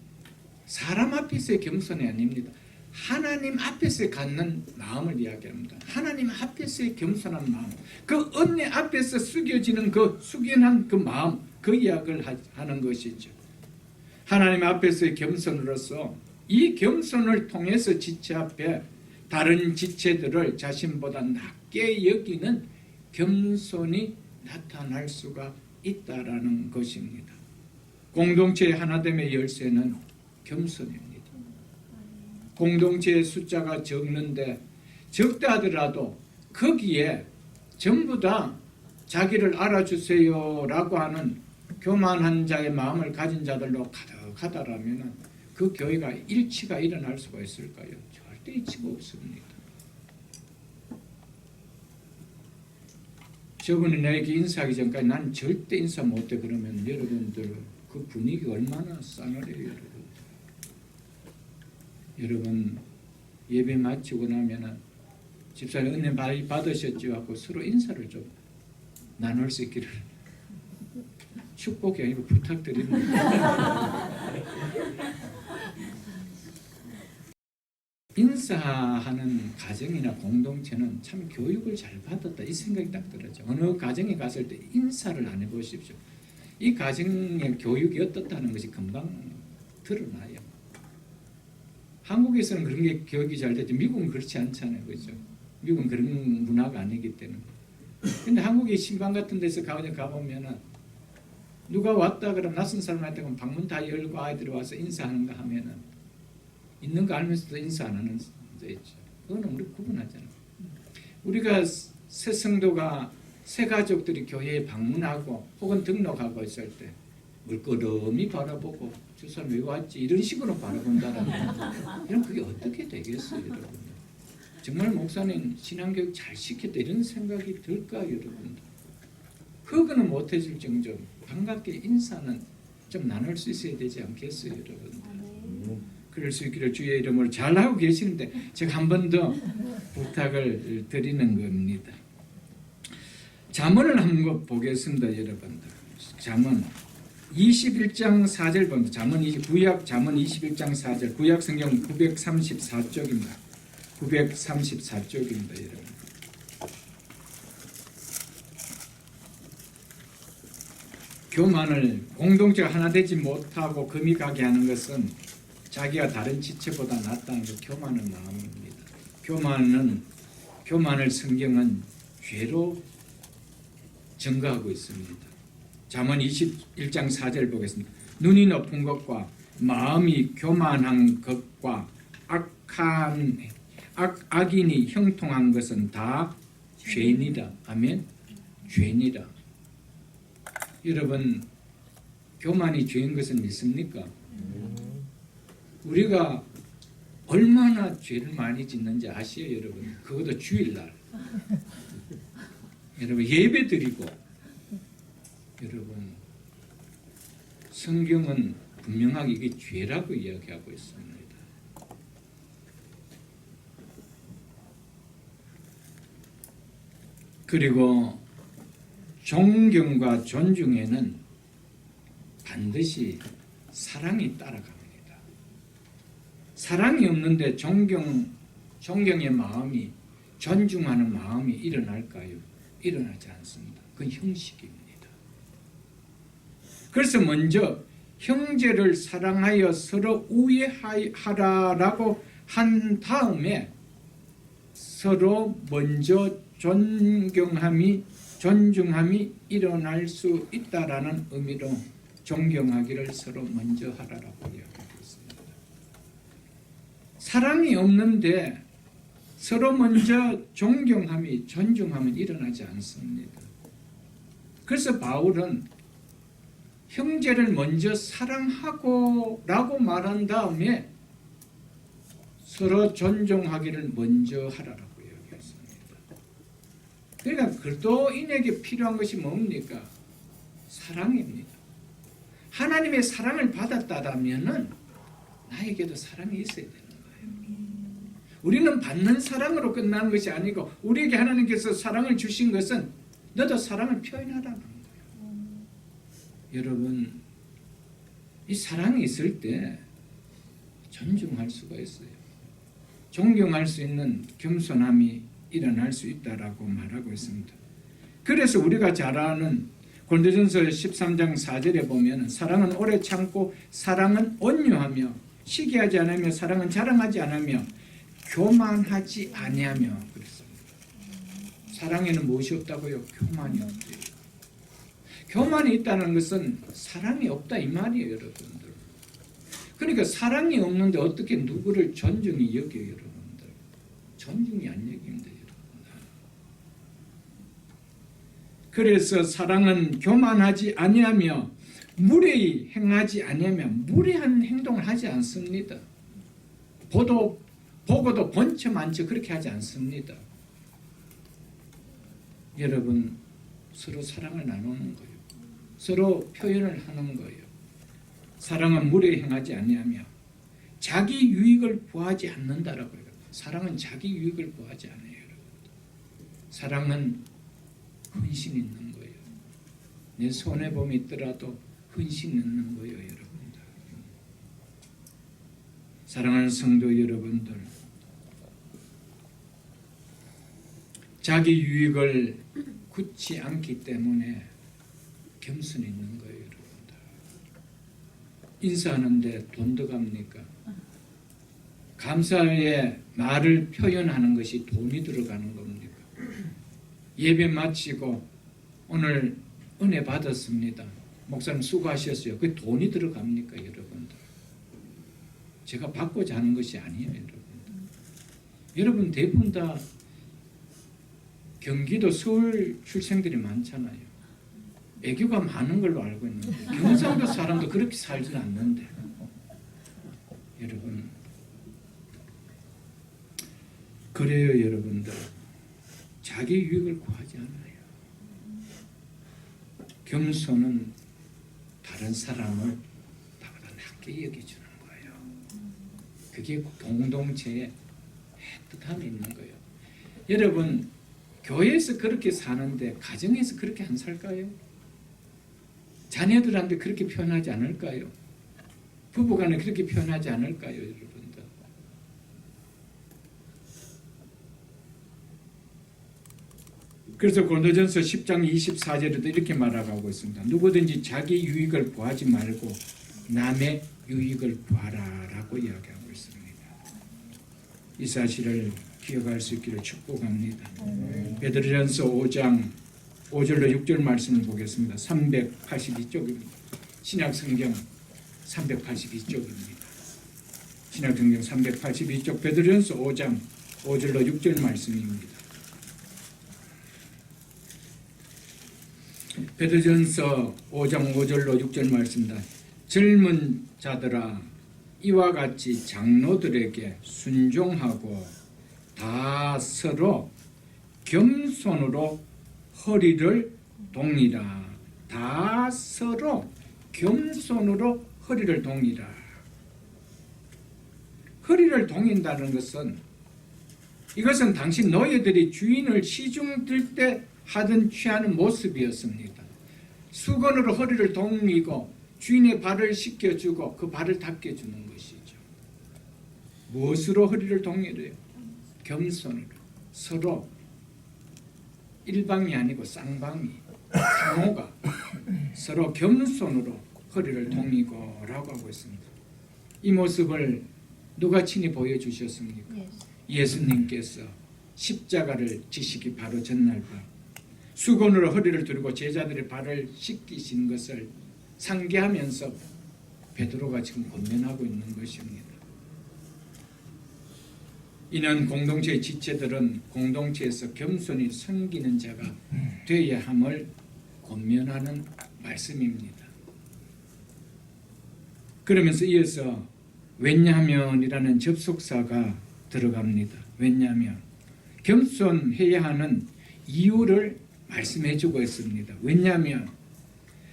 사람 앞에서의 겸손이 아닙니다. 하나님 앞에서 갖는 마음을 이야기합니다. 하나님 앞에서의 겸손한 마음, 그 은혜 앞에서 숙여지는 그 숙연한 그 마음, 그 이야기를 하는 것이죠. 하나님 앞에서의 겸손으로서 이 겸손을 통해서 지체 앞에 다른 지체들을 자신보다 낮게 여기는 겸손이 나타날 수가 있다라는 것입니다. 공동체의 하나됨의 열쇠는 겸손입니다. 공동체의 숫자가 적는데 적다 하더라도 거기에 전부 다 자기를 알아주세요라고 하는 교만한 자의 마음을 가진 자들로 가득하다라면 그 교회가 일치가 일어날 수가 있을까요? 절대 일치가 없습니다. 저분이 내게 인사하기 전까지 난 절대 인사 못해 그러면 여러분들 그 분위기가 얼마나 싸늘해요. 여러분 예배 마치고 나면 집사님 은혜 많이 받으셨죠 하고 서로 인사를 좀 나눌 수 있기를 축복이 아니고 부탁드립니다. 인사하는 가정이나 공동체는 참 교육을 잘 받았다 이 생각이 딱 들었죠. 어느 가정에 갔을 때 인사를 안 해보십시오. 이 가정의 교육이 어떻다는 것이 금방 드러나요. 한국에서는 그런 게 교육이 잘 되죠. 미국은 그렇지 않잖아요. 그렇죠? 미국은 그런 문화가 아니기 때문에. 근데 한국의 신방 같은 데서 가보면은 누가 왔다 그러면 낯선 사람한테 방문 다 열고 아이들이 와서 인사하는가 하면은 있는 거 알면서도 인사 안 하는 데 있죠. 그거는 우리 구분하잖아요. 우리가 새 성도가 새 가족들이 교회에 방문하고 혹은 등록하고 있을 때 물끄러미 바라보고 저 사람 왜 왔지? 이런 식으로 바라본다라면 이런 그게 어떻게 되겠어요, 여러분? 정말 목사님 신앙교육 잘 시켰다 이런 생각이 들까요, 여러분? 그거는 못해줄 정도로 반갑게 인사는 좀 나눌 수 있어야 되지 않겠어요, 여러분? 그럴 수 있기를 주의 이름으로 잘하고 계시는데 제가 한 번 더 부탁을 드리는 겁니다. 잠언을 한번 보겠습니다, 여러분들. 잠언 21장 4절 봅니다. 구약 잠언 21장 4절 구약 성경 934쪽입니다. 934쪽입니다, 여러분. 교만을 공동체가 하나 되지 못하고 금이 가게 하는 것은 자기가 다른 지체보다 낫다는 그 교만한 마음입니다. 교만을 성경은 죄로 증거하고 있습니다. 잠언 21장 4절 보겠습니다. 눈이 높은 것과 마음이 교만한 것과 악인이 형통한 것은 다 죄니라. 아멘. 죄니라. 여러분 교만이 죄인 것은 믿습니까? 우리가 얼마나 죄를 많이 짓는지 아시요, 여러분? 그것도 주일날 여러분 예배 드리고 여러분 성경은 분명하게 이게 죄라고 이야기하고 있습니다. 그리고 존경과 존중에는 반드시 사랑이 따라갑니다. 사랑이 없는데 존경의 마음이, 존중하는 마음이 일어날까요? 일어나지 않습니다. 그건 형식입니다. 그래서 먼저 형제를 사랑하여 서로 우애하라라고 한 다음에 서로 먼저 존중함이 일어날 수 있다라는 의미로 존경하기를 서로 먼저 하라라고 이야기하고 있습니다. 사랑이 없는데 서로 먼저 존중함이 일어나지 않습니다. 그래서 바울은 형제를 먼저 사랑하고 라고 말한 다음에 서로 존중하기를 먼저 하라라고 이야기했습니다. 그러니까 그리스도인에게 필요한 것이 뭡니까? 사랑입니다. 하나님의 사랑을 받았다면 나에게도 사랑이 있어야 되는 거예요. 우리는 받는 사랑으로 끝나는 것이 아니고 우리에게 하나님께서 사랑을 주신 것은 너도 사랑을 표현하라는 거예요. 여러분 이 사랑이 있을 때 존중할 수가 있어요. 존경할 수 있는 겸손함이 일어날 수 있다라고 말하고 있습니다. 그래서 우리가 잘 아는 고린도전서 13장 4절에 보면 사랑은 오래 참고 사랑은 온유하며 시기하지 않으며 사랑은 자랑하지 않으며 교만하지 아니하며 그랬습니다. 사랑에는 무엇이 없다고요? 교만이 없대요. 교만이 있다는 것은 사랑이 없다 이 말이에요, 여러분들. 그러니까 사랑이 없는데 어떻게 누구를 존중히 여겨요, 여러분들? 존중이 안 여깁니다, 여러분들. 그래서 사랑은 교만하지 아니하며 무례히 행하지 아니하며 무례한 행동을 하지 않습니다. 보고도 본체 만체 그렇게 하지 않습니다. 여러분, 서로 사랑을 나누는 거예요. 서로 표현을 하는 거예요. 사랑은 무례히 행하지 아니하며 자기 유익을 구하지 않는다라고요. 사랑은 자기 유익을 구하지 않아요, 여러분. 사랑은 헌신 있는 거예요. 내 손해봄이 있더라도 헌신 있는 거예요, 여러분들. 사랑하는 성도 여러분들, 자기 유익을 굳지 않기 때문에 겸손이 있는 거예요, 여러분들. 인사하는데 돈 들어갑니까? 감사의 말을 표현하는 것이 돈이 들어가는 겁니까? 예배 마치고 오늘 은혜 받았습니다. 목사님 수고하셨어요. 그게 돈이 들어갑니까, 여러분들? 제가 받고자 하는 것이 아니에요, 여러분들. 여러분 대부분 다 경기도 서울 출생들이 많잖아요. 애교가 많은 걸로 알고 있는데 경상도 사람도 그렇게 살지는 않는데 여러분 그래요, 여러분들. 자기 유익을 구하지 않아요. 겸손은 다른 사람을 나보다 낮게 여겨주는 거예요. 그게 공동체의 애틋함이 있는 거예요. 여러분 교회에서 그렇게 사는데 가정에서 그렇게 안 살까요? 자녀들한테 그렇게 표현하지 않을까요? 부부간에 그렇게 표현하지 않을까요, 여러분들? 그래서 고린도전서 10장 24절에도 이렇게 말하고 있습니다. 누구든지 자기 유익을 구하지 말고 남의 유익을 구하라라고 이야기하고 있습니다. 이 사실을 기억할 수 있기를 축복합니다. 베드로전서 5장 5절로 6절 말씀을 보겠습니다. 382쪽입니다. 신약성경 382쪽입니다. 신약성경 382쪽 베드로전서 5장 5절로 6절 말씀입니다. 베드로전서 5장 5절로 6절 말씀입니다. 젊은 자들아 이와 같이 장로들에게 순종하고 다 서로 겸손으로 허리를 동이라. 다 서로 겸손으로 허리를 동이라. 허리를 동인다는 것은 이것은 당시 노예들이 주인을 시중 들 때 하던 취하는 모습이었습니다. 수건으로 허리를 동이고 주인의 발을 씻겨주고 그 발을 닦여주는 것이죠. 무엇으로 허리를 동이래요? 겸손으로. 서로 일방이 아니고 쌍방이 상호가 서로 겸손으로 허리를 동이고 라고 하고 있습니다. 이 모습을 누가 친히 보여주셨습니까? 예수님께서 십자가를 지시기 바로 전날 밤 수건으로 허리를 두르고 제자들의 발을 씻기신 것을 상기하면서 베드로가 지금 권면하고 있는 것입니다. 이는 공동체의 지체들은 공동체에서 겸손히 섬기는 자가 되어야 함을 권면하는 말씀입니다. 그러면서 이어서 왜냐하면이라는 접속사가 들어갑니다. 왜냐하면 겸손해야 하는 이유를 말씀해주고 있습니다. 왜냐하면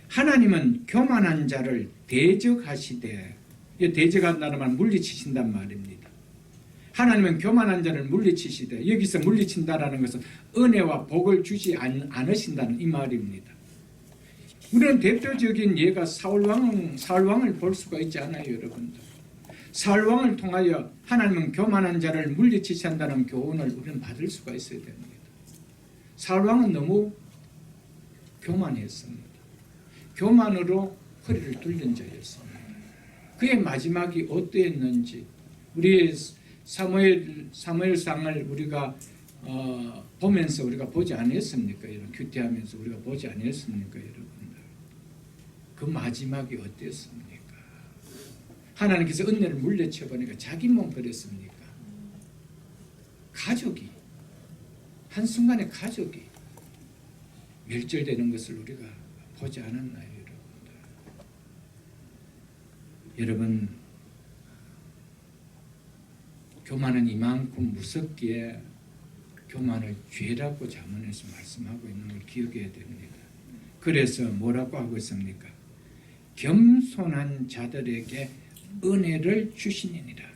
하나님은 교만한 자를 대적하시되, 대적한다는 말은 물리치신단 말입니다. 하나님은 교만한 자를 물리치시되, 여기서 물리친다라는 것은 은혜와 복을 주지 않으신다는 이 말입니다. 우리는 대표적인 예가 사울왕을 볼 수가 있지 않아요, 여러분들? 사울왕을 통하여 하나님은 교만한 자를 물리치셔야 한다는 교훈을 우리는 받을 수가 있어야 됩니다. 사울왕은 너무 교만했습니다. 교만으로 허리를 뚫린 자였습니다. 그의 마지막이 어떠했는지 우리 사무엘상을 우리가 보면서 우리가 보지 않았습니까? 이런 큐티하면서 우리가 보지 않았습니까? 여러분들 그 마지막이 어땠습니까? 하나님께서 은혜를 물리쳐 보니까 자기 몸 버렸습니까? 가족이 한순간에 가족이 멸절되는 것을 우리가 보지 않았나요? 여러분, 교만은 이만큼 무섭기에 교만을 죄라고 잠언에서 말씀하고 있는 걸 기억해야 됩니다. 그래서 뭐라고 하고 있습니까? 겸손한 자들에게 은혜를 주시니라.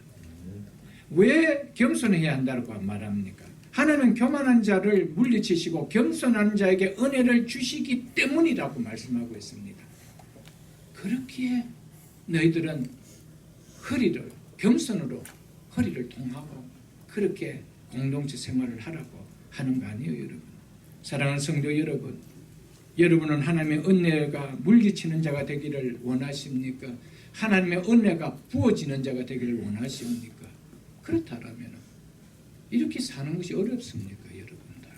왜 겸손해야 한다고 말합니까? 하나님은 교만한 자를 물리치시고 겸손한 자에게 은혜를 주시기 때문이라고 말씀하고 있습니다. 그렇기에 너희들은 허리를 겸손으로 허리를 동하고 그렇게 공동체 생활을 하라고 하는 거 아니에요, 여러분. 사랑하는 성도 여러분, 여러분은 하나님의 은혜가 물리치는 자가 되기를 원하십니까? 하나님의 은혜가 부어지는 자가 되기를 원하십니까? 그렇다면 이렇게 사는 것이 어렵습니까, 여러분들?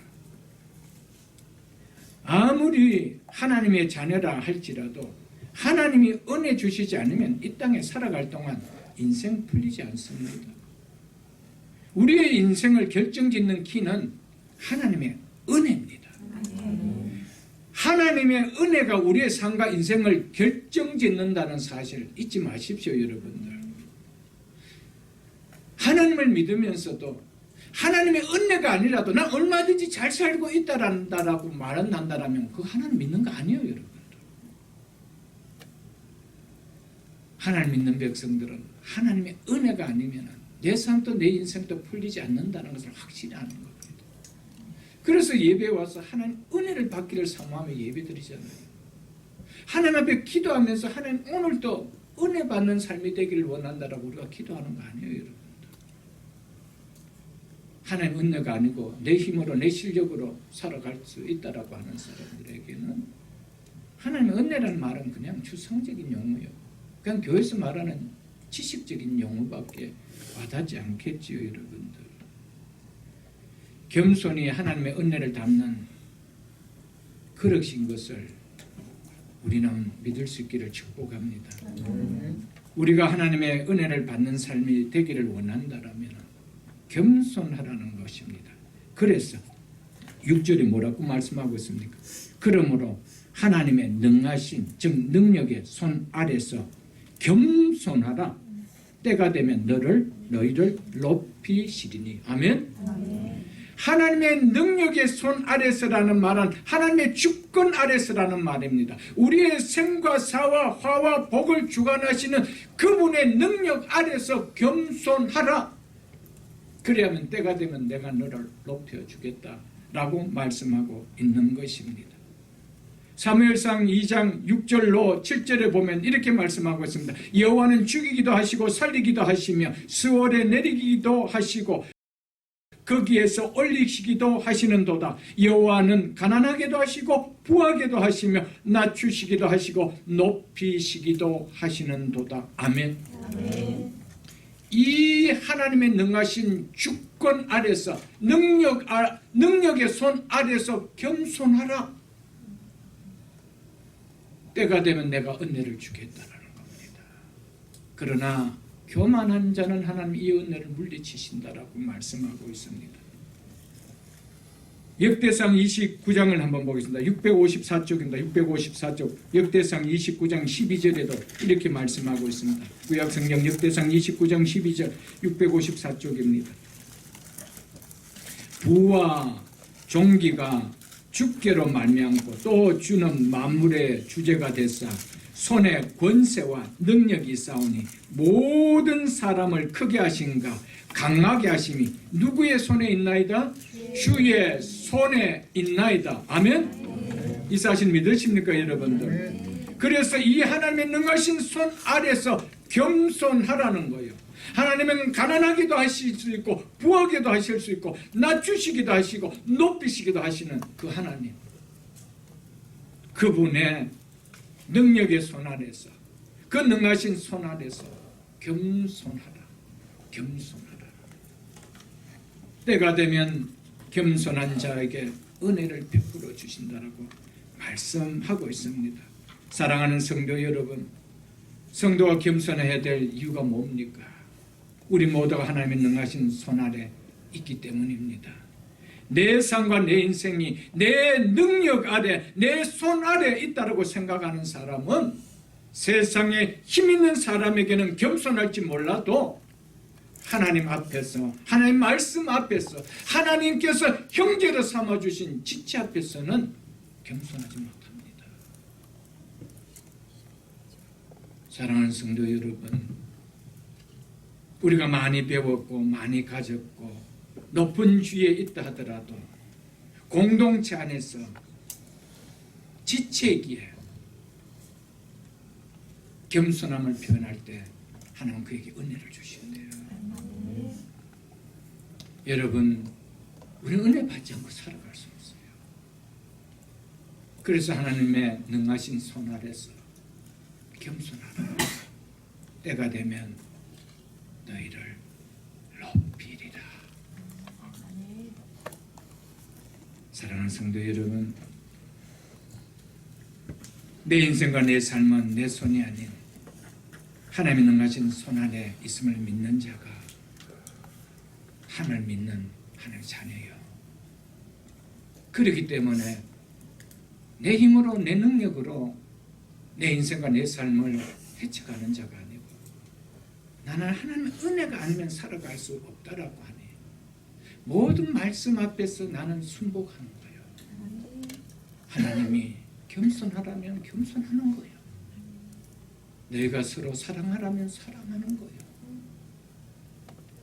아무리 하나님의 자녀라 할지라도 하나님이 은혜 주시지 않으면 이 땅에 살아갈 동안 인생 풀리지 않습니다. 우리의 인생을 결정짓는 키는 하나님의 은혜입니다. 하나님의 은혜가 우리의 삶과 인생을 결정짓는다는 사실 잊지 마십시오, 여러분들. 하나님을 믿으면서도 하나님의 은혜가 아니라도 난 얼마든지 잘 살고 있다라고 말한다면 그 하나님 믿는 거 아니에요, 여러분. 하나님 믿는 백성들은 하나님의 은혜가 아니면 내 삶도 내 인생도 풀리지 않는다는 것을 확실히 아는 겁니다. 그래서 예배에 와서 하나님 은혜를 받기를 사모하며 예배드리잖아요. 하나님 앞에 기도하면서 하나님 오늘도 은혜 받는 삶이 되기를 원한다라고 우리가 기도하는 거 아니에요, 여러분들. 하나님 은혜가 아니고 내 힘으로 내 실력으로 살아갈 수 있다라고 하는 사람들에게는 하나님의 은혜라는 말은 그냥 추상적인 용어예요. 그냥 교회에서 말하는 지식적인 용어밖에 와닿지 않겠지요, 여러분들. 겸손히 하나님의 은혜를 담는 그릇인 것을 우리는 믿을 수 있기를 축복합니다. 우리가 하나님의 은혜를 받는 삶이 되기를 원한다면 겸손하라는 것입니다. 그래서 6절에 뭐라고 말씀하고 있습니까? 그러므로 하나님의 능하신 즉 능력의 손 아래서 겸손하라. 때가 되면 너희를 높이시리니. 아멘. 하나님의 능력의 손 아래서라는 말은 하나님의 주권 아래서라는 말입니다. 우리의 생과 사와 화와 복을 주관하시는 그분의 능력 아래서 겸손하라. 그래야만 때가 되면 내가 너를 높여주겠다라고 말씀하고 있는 것입니다. 사무엘상 2장 6절로 7절에 보면 이렇게 말씀하고 있습니다. 여호와는 죽이기도 하시고 살리기도 하시며 스월에 내리기도 하시고 거기에서 올리시기도 하시는도다. 여호와는 가난하게도 하시고 부하게도 하시며 낮추시기도 하시고 높이시기도 하시는도다. 아멘. 아멘. 이 하나님의 능하신 주권 아래서 능력의 손 아래서 겸손하라. 때가 되면 내가 은혜를 주겠다라는 겁니다. 그러나 교만한 자는 하나님 이 은혜를 물리치신다라고 말씀하고 있습니다. 역대상 29장을 한번 보겠습니다. 654쪽입니다. 654쪽 역대상 29장 12절에도 이렇게 말씀하고 있습니다. 구약성경 역대상 29장 12절 654쪽입니다. 부와 종기가 주께로 말미암고 또 주는 만물의 주제가 됐사 손에 권세와 능력이 있사오니 모든 사람을 크게 하신가 강하게 하심이 누구의 손에 있나이다? 주의 손에 있나이다. 아멘. 이 사실 믿으십니까, 여러분들? 그래서 이 하나님의 능하신 손 아래서 겸손하라는 거예요. 하나님은 가난하기도 하실 수 있고 부하기도 하실 수 있고 낮추시기도 하시고 높이시기도 하시는 그 하나님, 그분의 능력의 손 아래서, 그 능하신 손 아래서 겸손하라. 겸손하라. 때가 되면 겸손한 자에게 은혜를 베풀어 주신다라고 말씀하고 있습니다. 사랑하는 성도 여러분, 성도가 겸손해야 될 이유가 뭡니까? 우리 모두가 하나님의 능하신 손 아래 있기 때문입니다. 내 삶과 내 인생이 내 능력 아래, 내 손 아래 있다고 생각하는 사람은 세상에 힘 있는 사람에게는 겸손할지 몰라도 하나님 앞에서, 하나님 말씀 앞에서, 하나님께서 형제로 삼아주신 지체 앞에서는 겸손하지 못합니다. 사랑하는 성도 여러분, 우리가 많이 배웠고 많이 가졌고 높은 주위에 있다 하더라도 공동체 안에서 지체기에 겸손함을 표현할 때 하나님은 그에게 은혜를 주신대요. 여러분, 우리는 은혜 받지 않고 살아갈 수 없어요. 그래서 하나님의 능하신 손 아래서 겸손하라. 때가 되면 너희를 높이리라. 사랑하는 성도 여러분, 내 인생과 내 삶은 내 손이 아닌 하나님의 능하신 손 안에 있음을 믿는 자가 하나님을 믿는 하나님의 자녀예요. 그렇기 때문에 내 힘으로, 내 능력으로 내 인생과 내 삶을 해쳐가는 자가 아니고 나는 하나님의 은혜가 아니면 살아갈 수 없다라고 하니 모든 말씀 앞에서 나는 순복하는 거예요. 하나님이 겸손하라면 겸손하는 거예요. 너희가 서로 사랑하라면 사랑하는 거예요.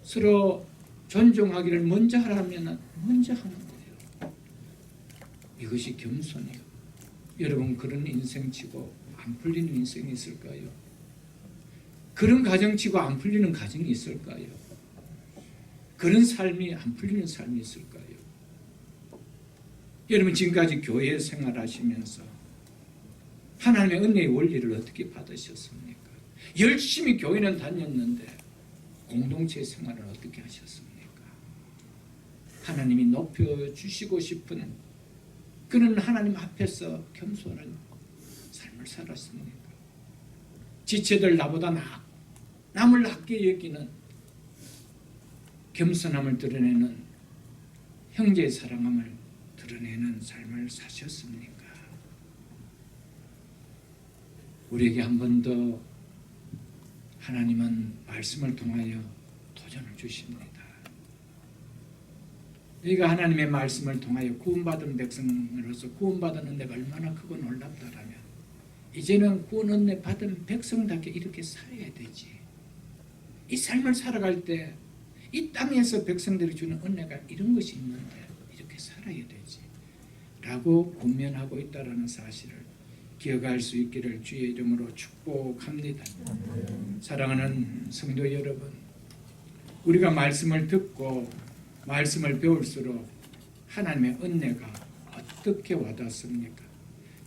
서로 존중하기를 먼저 하라면 먼저 하는 거예요. 이것이 겸손이에요. 여러분, 그런 인생치고 안 풀리는 인생이 있을까요? 그런 가정치고 안 풀리는 가정이 있을까요? 그런 삶이 안 풀리는 삶이 있을까요? 여러분, 지금까지 교회 생활하시면서 하나님의 은혜의 원리를 어떻게 받으셨습니까? 열심히 교회는 다녔는데 공동체 생활을 어떻게 하셨습니까? 하나님이 높여주시고 싶은 그런 하나님 앞에서 겸손한 삶을 살았습니까? 지체들 나보다 남을 낮게 여기는 겸손함을 드러내는 형제의 사랑함을 드러내는 삶을 사셨습니까? 우리에게 한 번 더 하나님은 말씀을 통하여 도전을 주십니다. 너희가 하나님의 말씀을 통하여 구원받은 백성으로서 구원받은 은혜가 얼마나 크고 놀랍다라면 이제는 구원 은혜 받은 백성답게 이렇게 살아야 되지. 이 삶을 살아갈 때 이 땅에서 백성들이 주는 은혜가 이런 것이 있는데 이렇게 살아야 되지 라고 권면하고 있다는 사실을 기억할 수 있기를 주의 이름으로 축복합니다. 사랑하는 성도 여러분, 우리가 말씀을 듣고 말씀을 배울수록 하나님의 은혜가 어떻게 와닿습니까?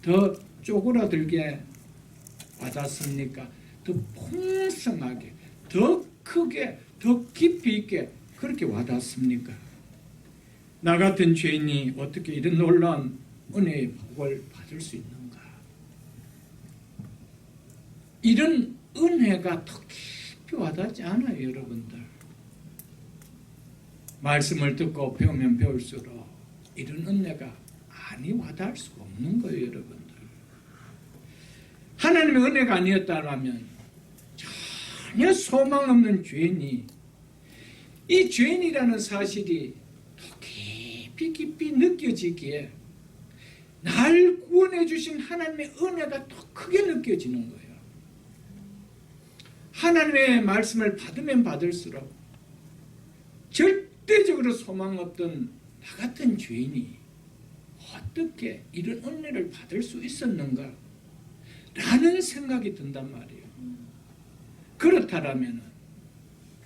더 쪼그라들게 와닿습니까? 더 풍성하게, 더 크게, 더 깊이 있게 그렇게 와닿습니까? 나 같은 죄인이 어떻게 이런 놀라운 은혜의 복을 받을 수 있는가? 이런 은혜가 더 깊이 와닿지 않아요, 여러분들. 말씀을 듣고 배우면 배울수록 이런 은혜가 많이 와닿을 수가 없는 거예요, 여러분들. 하나님의 은혜가 아니었다면 전혀 소망 없는 죄인이 이 죄인이라는 사실이 더 깊이 느껴지기에 날 구원해 주신 하나님의 은혜가 더 크게 느껴지는 거예요. 하나님의 말씀을 받으면 받을수록 절대적으로 소망 없던 나 같은 죄인이 어떻게 이런 은혜를 받을 수 있었는가 라는 생각이 든단 말이에요. 그렇다면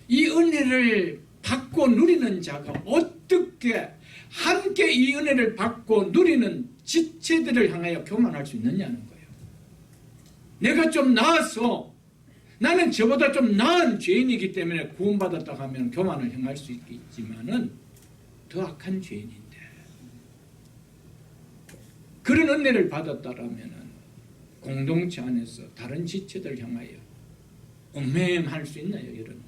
이 은혜를 받고 누리는 자가 어떻게 함께 이 은혜를 받고 누리는 지체들을 향하여 교만할 수 있느냐는 거예요. 내가 좀 나아서 나는 저보다 좀 나은 죄인이기 때문에 구원받았다고 하면 교만을 행할 수 있지만은 더 악한 죄인인데 그런 은혜를 받았다라면 공동체 안에서 다른 지체들 향하여 옹매임할 수 있나요? 여러분?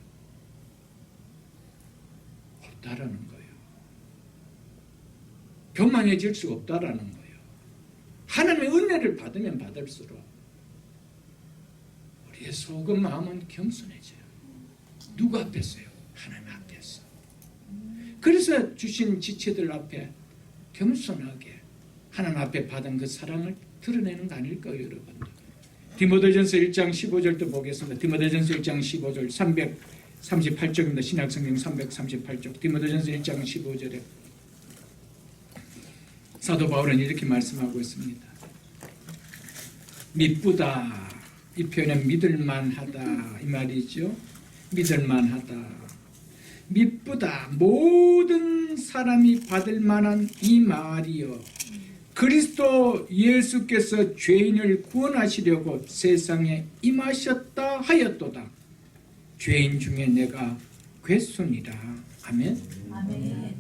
없다라는 거예요. 교만해질 수 없다라는 거예요. 하나님의 은혜를 받으면 받을수록 우리의 속은 마음은 겸손해져요. 누구 앞에서요? 하나님 앞에서. 그래서 주신 지체들 앞에 겸손하게 하나님 앞에 받은 그 사랑을 드러내는 거 아닐까요, 여러분들? 디모데전서 1장 15절도 보겠습니다. 디모데전서 1장 15절 338쪽입니다. 신약성경 338쪽 디모데전서 1장 15절에 사도 바울은 이렇게 말씀하고 있습니다. 미쁘다, 이 표현은 믿을만하다 이 말이죠. 믿을만하다, 미쁘다, 모든 사람이 받을 만한 이 말이요, 그리스도 예수께서 죄인을 구원하시려고 세상에 임하셨다 하였도다. 죄인 중에 내가 괴순이라. 아멘. 아멘.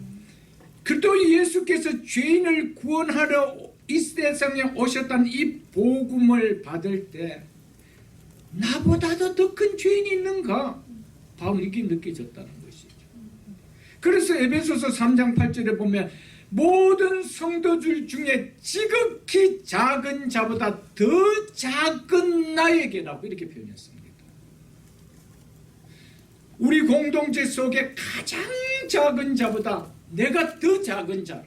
그리스도 예수께서 죄인을 구원하러 이 세상에 오셨다는 이 복음을 받을 때 나보다도 더 큰 죄인이 있는가? 바울이 이렇게 느껴졌다는 것이죠. 그래서 에베소서 3장 8절에 보면 모든 성도들 중에 지극히 작은 자보다 더 작은 나에게라고 이렇게 표현했습니다. 우리 공동체 속에 가장 작은 자보다 내가 더 작은 자.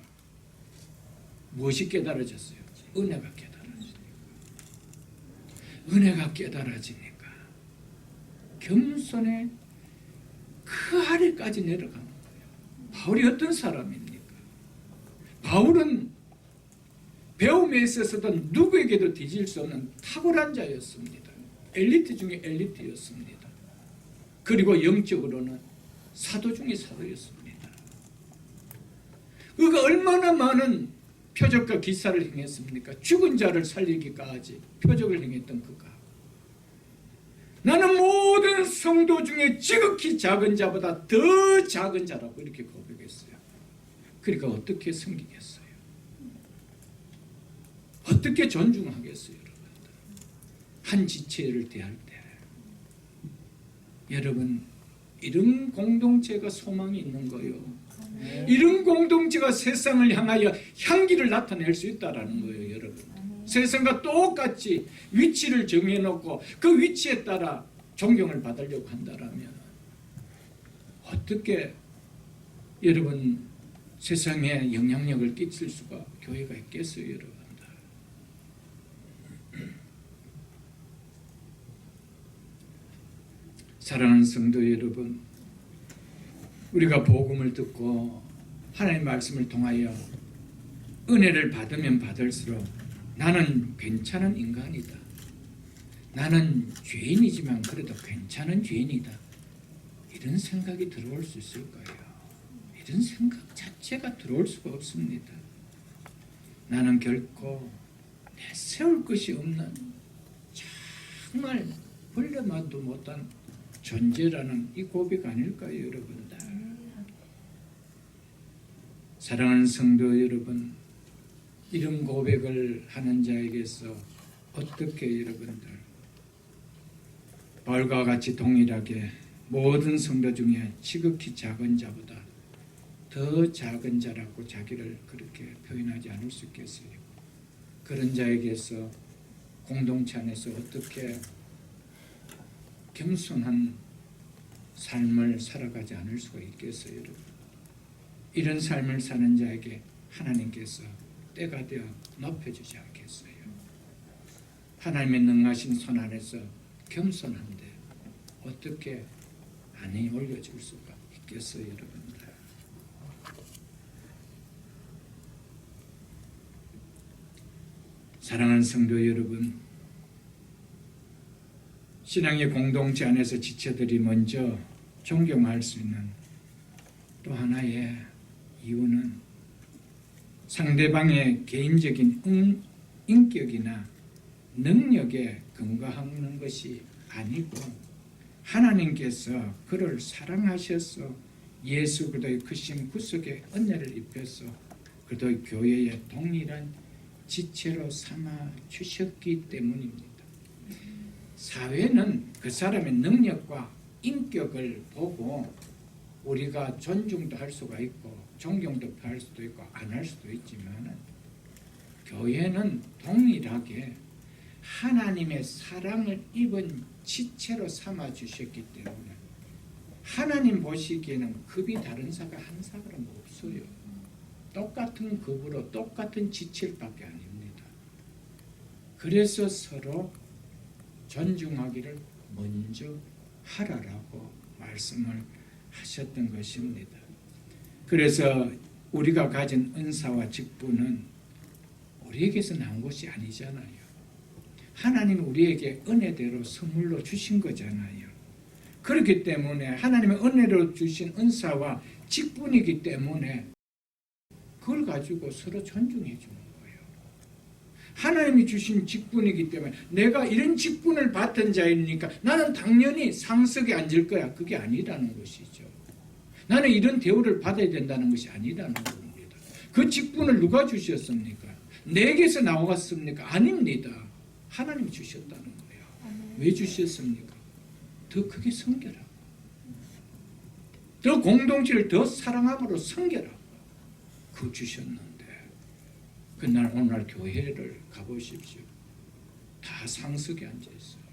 무엇이 깨달아졌어요? 은혜가 깨달아지니까. 은혜가 깨달아지니까 겸손에 그 아래까지 내려가는 거예요. 바울이 어떤 사람입니까? 바울은 배움에 있어서도 누구에게도 뒤질 수 없는 탁월한 자였습니다. 엘리트 중에 엘리트였습니다. 그리고 영적으로는 사도 중에 사도였습니다. 그가 얼마나 많은 표적과 기사를 행했습니까? 죽은 자를 살리기까지 표적을 행했던 그가 나는 모든 성도 중에 지극히 작은 자보다 더 작은 자라고 이렇게 고백했어요. 그러니까 어떻게 섬기겠어요? 어떻게 존중하겠어요? 여러분들? 한 지체를 대할 때 여러분, 이런 공동체가 소망이 있는 거예요. 이런 공동체가 세상을 향하여 향기를 나타낼 수 있다는 거예요, 여러분. 세상과 똑같이 위치를 정해놓고 그 위치에 따라 존경을 받으려고 한다면 어떻게 여러분 세상에 영향력을 끼칠 수가 교회가 있겠어요, 여러분들. 사랑하는 성도 여러분, 우리가 복음을 듣고 하나님의 말씀을 통하여 은혜를 받으면 받을수록 나는 괜찮은 인간이다, 나는 죄인이지만 그래도 괜찮은 죄인이다, 이런 생각이 들어올 수 있을 거예요. 이런 생각 자체가 들어올 수가 없습니다. 나는 결코 내세울 것이 없는 정말 벌레만도 못한 존재라는 이 고백 아닐까요, 여러분들? 사랑하는 성도 여러분, 이런 고백을 하는 자에게서 어떻게 여러분들 바울과 같이 동일하게 모든 성도 중에 지극히 작은 자보다 더 작은 자라고 자기를 그렇게 표현하지 않을 수 있겠어요? 그런 자에게서 공동체 안에서 어떻게 겸손한 삶을 살아가지 않을 수가 있겠어요, 여러분? 이런 삶을 사는 자에게 하나님께서 때가 되어 높여주지 않겠어요? 하나님의 능하신 손 안에서 겸손한데 어떻게 안에 올려줄 수가 있겠어요, 여러분들? 사랑하는 성도 여러분, 신앙의 공동체 안에서 지체들이 먼저 존경할 수 있는 또 하나의 이유는 상대방의 개인적인 인격이나 능력에 근거하는 것이 아니고 하나님께서 그를 사랑하셔서 예수 그리스도의 크신 구속의 은혜를 입혀서 그리스도의 교회의 동일한 지체로 삼아 주셨기 때문입니다. 사회는 그 사람의 능력과 인격을 보고 우리가 존중도 할 수가 있고 존경도 할 수도 있고 안 할 수도 있지만 교회는 동일하게 하나님의 사랑을 입은 지체로 삼아 주셨기 때문에 하나님 보시기에는 급이 다른 사가 한 사람 없어요. 똑같은 급으로 똑같은 지체밖에 아닙니다. 그래서 서로 존중하기를 먼저 하라라고 말씀을 하셨던 것입니다. 그래서 우리가 가진 은사와 직분은 우리에게서 나온 것이 아니잖아요. 하나님이 우리에게 은혜대로 선물로 주신 거잖아요. 그렇기 때문에 하나님의 은혜로 주신 은사와 직분이기 때문에 그걸 가지고 서로 존중해 주는 거예요. 하나님이 주신 직분이기 때문에 내가 이런 직분을 받은 자이니까 나는 당연히 상석에 앉을 거야. 그게 아니라는 것이죠. 나는 이런 대우를 받아야 된다는 것이 아니라는 겁니다. 그 직분을 누가 주셨습니까? 내게서 나왔습니까? 아닙니다. 하나님이 주셨다는 거예요. 왜 주셨습니까? 더 크게 섬겨라. 더 공동체를 더 사랑함으로 섬겨라. 그거 주셨는데 그날 오늘 교회를 가보십시오. 다 상석에 앉아있어요.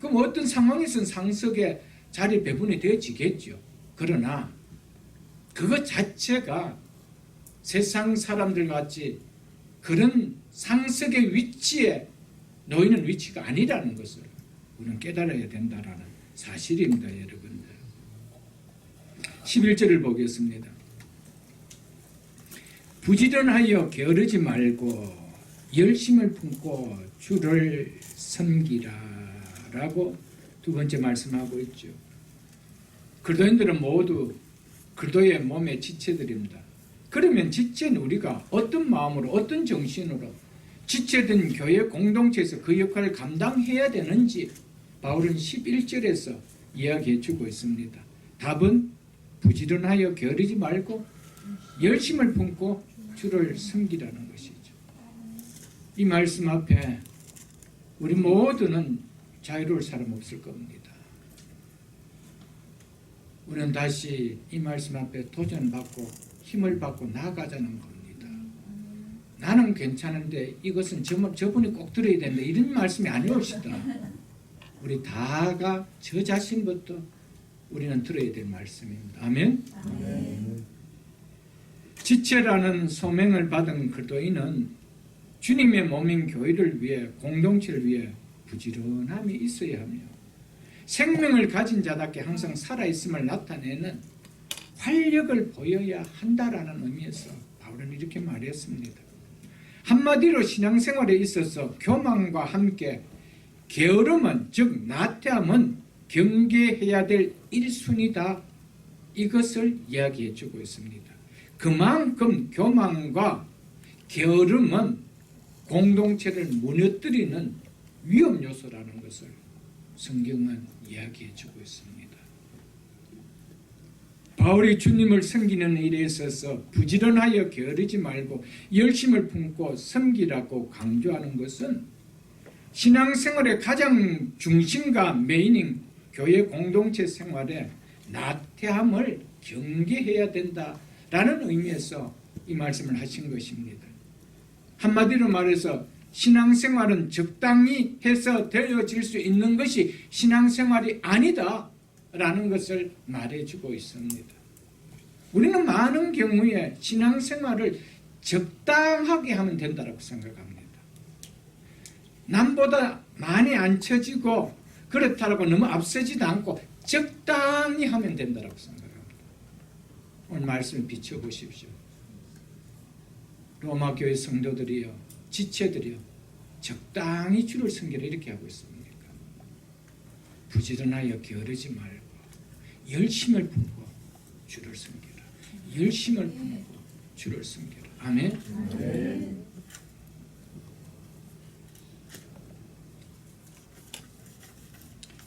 그럼 어떤 상황에서는 상석에 자리 배분이 되어지겠죠. 그러나 그것 자체가 세상 사람들 같이 그런 상석의 위치에 놓이는 위치가 아니라는 것을 우리는 깨달아야 된다는 사실입니다. 여러분들 11절을 보겠습니다. 부지런하여 게으르지 말고 열심을 품고 주를 섬기라 라고 두 번째 말씀하고 있죠. 그리스도인들은 모두 그리스도의 몸의 지체들입니다. 그러면 지체는 우리가 어떤 마음으로 어떤 정신으로 지체된 교회 공동체에서 그 역할을 감당해야 되는지 바울은 11절에서 이야기해 주고 있습니다. 답은 부지런하여 게으르지 말고 열심을 품고 주를 섬기라는 것이죠. 이 말씀 앞에 우리 모두는 자유로울 사람 없을 겁니다. 우리는 다시 이 말씀 앞에 도전받고 힘을 받고 나아가자는 겁니다. 나는 괜찮은데 이것은 저분이 꼭 들어야 된다 이런 말씀이 아니옵시다. 우리 다가 저 자신부터 우리는 들어야 될 말씀입니다. 아멘? 지체라는 소명을 받은 그리스도인은 주님의 몸인 교회를 위해 공동체를 위해 부지런함이 있어야 하며 생명을 가진 자답게 항상 살아있음을 나타내는 활력을 보여야 한다라는 의미에서 바울은 이렇게 말했습니다. 한마디로 신앙생활에 있어서 교만과 함께 게으름은 즉 나태함은 경계해야 될 1순위다. 이것을 이야기해 주고 있습니다. 그만큼 교만과 게으름은 공동체를 무너뜨리는 위험 요소라는 것을 성경은 이야기해 주고 있습니다. 바울이 주님을 섬기는 일에 있어서 부지런하여 게으르지 말고 열심을 품고 섬기라고 강조하는 것은 신앙생활의 가장 중심과 메인인 교회 공동체 생활에 나태함을 경계해야 된다라는 의미에서 이 말씀을 하신 것입니다. 한마디로 말해서 신앙생활은 적당히 해서 되어질 수 있는 것이 신앙생활이 아니다라는 것을 말해주고 있습니다. 우리는 많은 경우에 신앙생활을 적당하게 하면 된다고 생각합니다. 남보다 많이 안 쳐지고 그렇다고 너무 앞서지도 않고 적당히 하면 된다고 생각합니다. 오늘 말씀을 비춰보십시오. 로마 교회 성도들이요, 지체들이요, 적당히 주를 섬기라 이렇게 하고 있습니까? 부지런하여 게으르지 말고 열심을 품고 주를 섬기라. 열심을 품고 주를 섬기라. 아멘.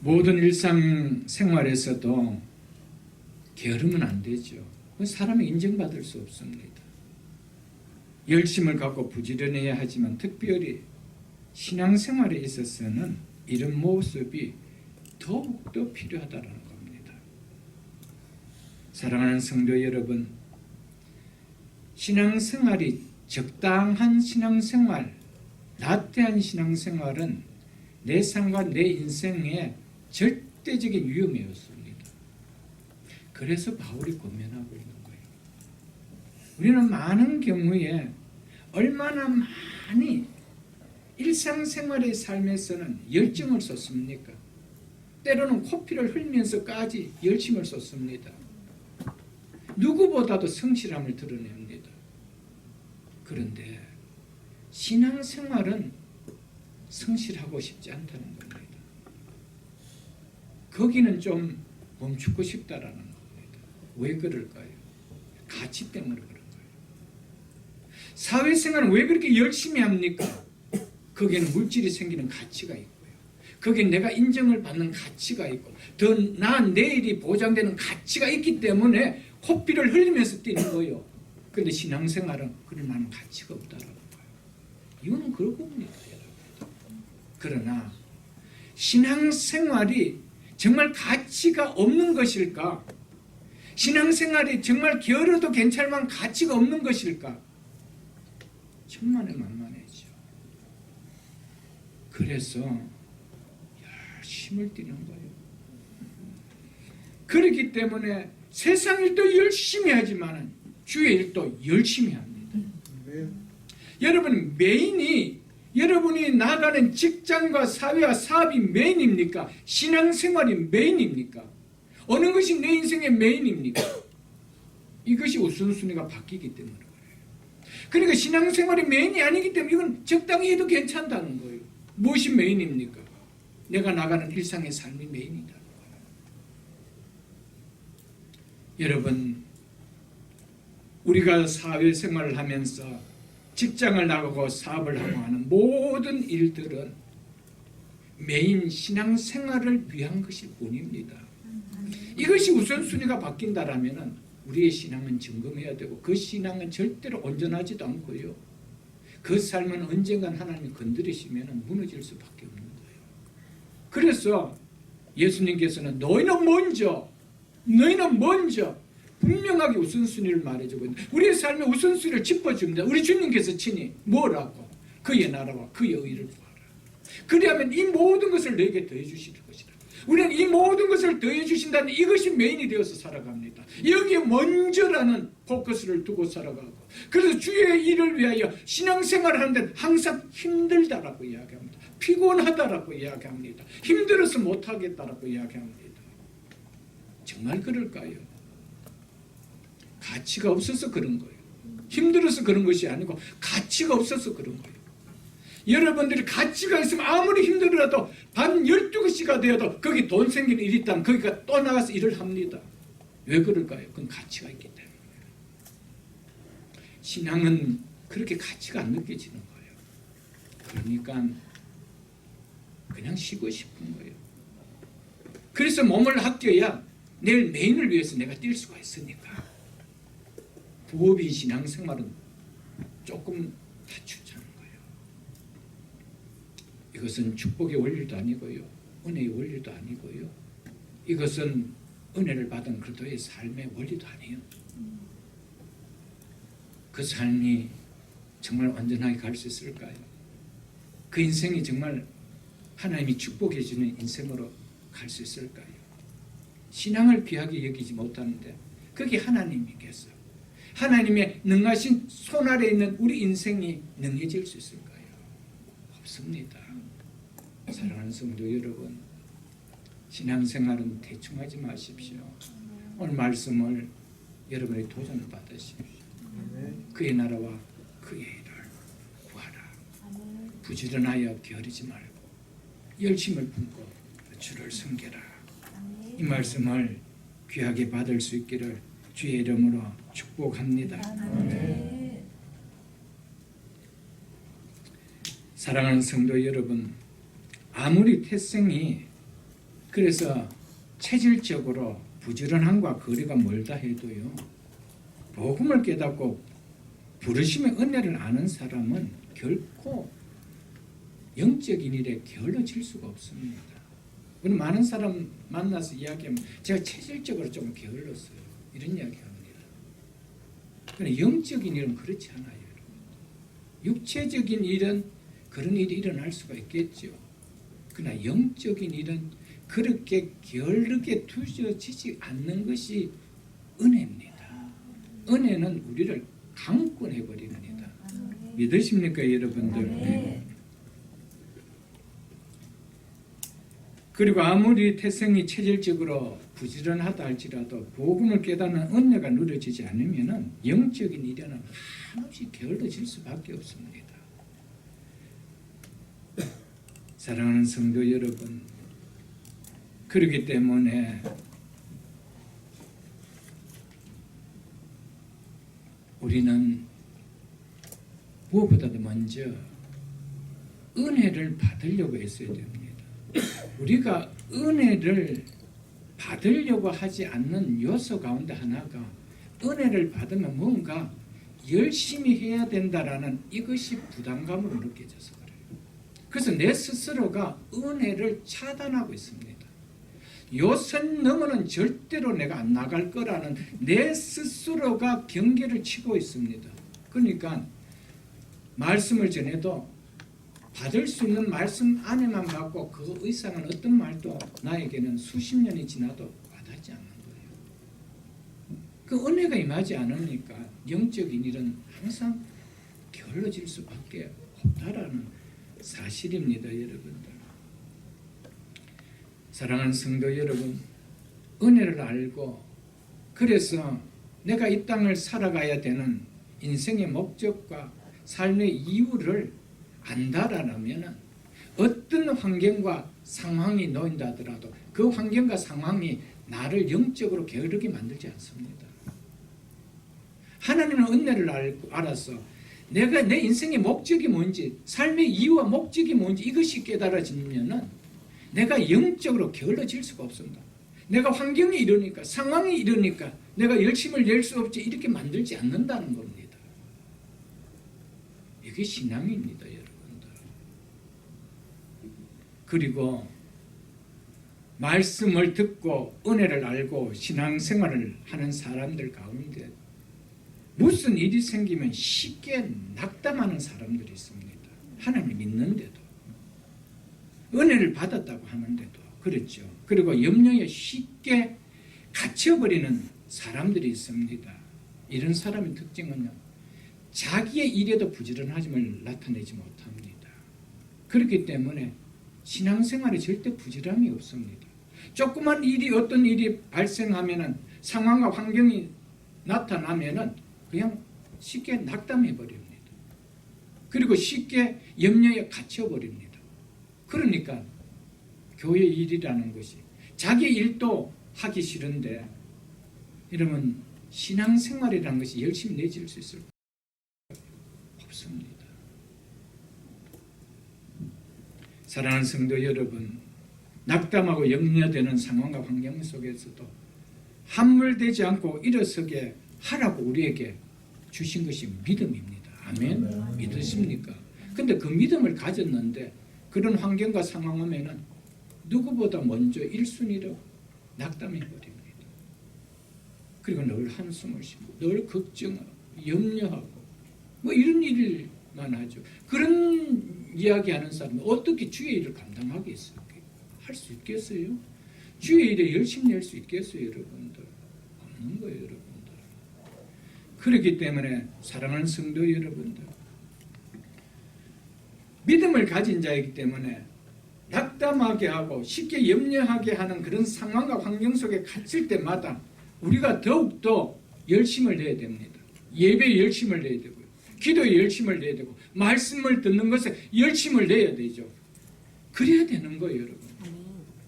모든 일상생활에서도 게으르면 안 되죠. 사람이 인정받을 수 없습니다. 열심을 갖고 부지런해야 하지만 특별히 신앙생활에 있어서는 이런 모습이 더욱더 필요하다는 겁니다. 사랑하는 성도 여러분, 신앙생활이 적당한 신앙생활, 나태한 신앙생활은 내 삶과 내 인생에 절대적인 위험이었습니다. 그래서 바울이 권면하고 있는 거예요. 우리는 많은 경우에 얼마나 많이 일상생활의 삶에서는 열정을 쏟습니까? 때로는 코피를 흘리면서까지 열심을 쏟습니다. 누구보다도 성실함을 드러냅니다. 그런데 신앙생활은 성실하고 싶지 않다는 겁니다. 거기는 좀 멈추고 싶다라는 겁니다. 왜 그럴까요? 가치 때문에 그런 거예요. 사회생활은 왜 그렇게 열심히 합니까? 거기에는 물질이 생기는 가치가 있고요. 거기에 내가 인정을 받는 가치가 있고 더 나은 내일이 보장되는 가치가 있기 때문에 코피를 흘리면서 뛰는 거예요. 그런데 신앙생활은 그럴 만한 가치가 없다라는 거예요. 이거는 그렇습니다. 그러나 신앙생활이 정말 가치가 없는 것일까? 신앙생활이 정말 게으러도 괜찮을 만한 가치가 없는 것일까? 천만에 만만해죠. 그래서 열심을 뛰는 거예요. 그렇기 때문에 세상 일도 열심히 하지만 주의 일도 열심히 합니다. 여러분, 여러분이 나가는 직장과 사회와 사업이 메인입니까? 신앙생활이 메인입니까? 어느 것이 내 인생의 메인입니까? 이것이 우선순위가 바뀌기 때문에 그래요. 그러니까 신앙생활이 메인이 아니기 때문에 이건 적당히 해도 괜찮다는 거예요. 무엇이 메인입니까? 내가 나가는 일상의 삶이 메인이다. 여러분, 우리가 사회생활을 하면서 직장을 나가고 사업을 하고 하는 모든 일들은 메인 신앙생활을 위한 것일 뿐입니다. 이것이 우선순위가 바뀐다라면 우리의 신앙은 점검해야 되고 그 신앙은 절대로 온전하지도 않고요. 그 삶은 언젠간 하나님이 건드리시면 무너질 수밖에 없는 거예요. 그래서 예수님께서는 너희는 먼저 분명하게 우선순위를 말해주고 있는데 우리의 삶의 우선순위를 짚어줍니다. 우리 주님께서 친히 뭐라고? 그의 나라와 그의 의를 구하라. 그리하면 이 모든 것을 너에게 더해 주실 것이라. 우리는 이 모든 것을 더해 주신다는 이것이 메인이 되어서 살아갑니다. 여기에 먼저라는 포커스를 두고 살아가고, 그래서 주의 일을 위하여 신앙생활을 하는데 항상 힘들다라고 이야기합니다. 피곤하다라고 이야기합니다. 힘들어서 못하겠다라고 이야기합니다. 정말 그럴까요? 가치가 없어서 그런 거예요. 힘들어서 그런 것이 아니고 가치가 없어서 그런 거예요. 여러분들이 가치가 있으면 아무리 힘들어도 밤 12시가 되어도 거기 돈 생기는 일이 있다면 거기가 또 나가서 일을 합니다. 왜 그럴까요? 그건 가치가 있기 때문에. 신앙은 그렇게 가치가 안 느껴지는 거예요. 그러니까 그냥 쉬고 싶은 거예요. 그래서 몸을 아껴야 내일 메인을 위해서 내가 뛸 수가 있으니까. 부업인 신앙생활은 조금 다추자는 거예요. 이것은 축복의 원리도 아니고요. 은혜의 원리도 아니고요. 이것은 은혜를 받은 그리스도의 삶의 원리도 아니에요. 그 삶이 정말 완전하게 갈 수 있을까요? 그 인생이 정말 하나님이 축복해 주는 인생으로 갈 수 있을까요? 신앙을 귀하게 여기지 못하는데 그게 하나님이겠어요. 하나님의 능하신 손 아래 있는 우리 인생이 능해질 수 있을까요? 없습니다. 사랑하는 성도 여러분, 신앙생활은 대충 하지 마십시오. 오늘 말씀을 여러분의 도전을 받으십시오. 그의 나라와 그의 일을 구하라. 부지런하여 게으르지 말고 열심을 품고 주를 섬겨라. 이 말씀을 귀하게 받을 수 있기를 주의 이름으로 축복합니다. 사랑하는 성도 여러분, 아무리 태생이 그래서 체질적으로 부지런함과 거리가 멀다 해도요, 복음을 깨닫고 부르심의 은혜를 아는 사람은 결코 영적인 일에 게을러질 수가 없습니다. 우리 많은 사람 만나서 이야기하면 제가 체질적으로 좀 게을렀어요, 이런 이야기합니다. 그런데 영적인 일은 그렇지 않아요. 육체적인 일은 그런 일이 일어날 수가 있겠죠. 그러나 영적인 일은 그렇게 게으르게 두려지지 않는 것이 은혜입니다. 은혜는 우리를 강권해버립니다. 믿으십니까 여러분들? 네. 그리고 아무리 태생이 체질적으로 부지런하다 할지라도 복음을 깨닫는 은혜가 누려지지 않으면 영적인 일에는 한없이 게을러질 수밖에 없습니다. 사랑하는 성도 여러분, 그렇기 때문에 우리는 무엇보다도 먼저 은혜를 받으려고 했어야 됩니다. 우리가 은혜를 받으려고 하지 않는 요소 가운데 하나가 은혜를 받으면 뭔가 열심히 해야 된다라는 이것이 부담감으로 느껴져서 그래요. 그래서 내 스스로가 은혜를 차단하고 있습니다. 요 선 너머는 절대로 내가 안 나갈 거라는 내 스스로가 경계를 치고 있습니다. 그러니까 말씀을 전해도 받을 수 있는 말씀 안에만 받고 그 이상은 어떤 말도 나에게는 수십 년이 지나도 와닿지 않는 거예요. 그 은혜가 임하지 않으니까 영적인 일은 항상 게을러질 수밖에 없다라는 사실입니다. 여러분들, 사랑하는 성도 여러분, 은혜를 알고 그래서 내가 이 땅을 살아가야 되는 인생의 목적과 삶의 이유를 안다라면 어떤 환경과 상황이 놓인다 하더라도 그 환경과 상황이 나를 영적으로 게으르게 만들지 않습니다. 하나님은 은혜를 알아서 내가 내 인생의 목적이 뭔지, 삶의 이유와 목적이 뭔지 이것이 깨달아지면 내가 영적으로 게을러질 수가 없습니다. 내가 환경이 이러니까, 상황이 이러니까 내가 열심을 낼 수 없지 이렇게 만들지 않는다는 겁니다. 이게 신앙입니다, 여러분들. 그리고 말씀을 듣고 은혜를 알고 신앙생활을 하는 사람들 가운데 무슨 일이 생기면 쉽게 낙담하는 사람들이 있습니다. 하나님 믿는데도, 은혜를 받았다고 하는데도 그렇죠. 그리고 염려에 쉽게 갇혀버리는 사람들이 있습니다. 이런 사람의 특징은요, 자기의 일에도 부지런함을 나타내지 못합니다. 그렇기 때문에 신앙생활에 절대 부지런함이 없습니다. 조그만 일이, 어떤 일이 발생하면은, 상황과 환경이 나타나면은 그냥 쉽게 낙담해버립니다. 그리고 쉽게 염려에 갇혀버립니다. 그러니까 교회 일이라는 것이 자기 일도 하기 싫은데 이러면 신앙생활이라는 것이 열심히 내질 수 있을까? 없습니다. 사랑하는 성도 여러분, 낙담하고 염려되는 상황과 환경 속에서도 함몰되지 않고 일어서게 하라고 우리에게 주신 것이 믿음입니다. 아멘? 믿으십니까? 근데 그 믿음을 가졌는데 그런 환경과 상황 오면은 누구보다 먼저 1순위로 낙담해버립니다. 그리고 늘 한숨을 쉬고 늘 걱정하고 염려하고 뭐 이런 일만 하죠. 그런 이야기하는 사람은 어떻게 주의 일을 감당하겠어요? 할 수 있겠어요? 주의 일에 열심히 낼 수 있겠어요? 여러분들? 없는 거예요. 여러분들. 그렇기 때문에 사랑하는 성도 여러분들, 믿음을 가진 자이기 때문에 낙담하게 하고 쉽게 염려하게 하는 그런 상황과 환경 속에 갇힐 때마다 우리가 더욱더 열심을 내야 됩니다. 예배에 열심을 내야 되고요. 기도에 열심을 내야 되고 말씀을 듣는 것에 열심을 내야 되죠. 그래야 되는 거예요, 여러분.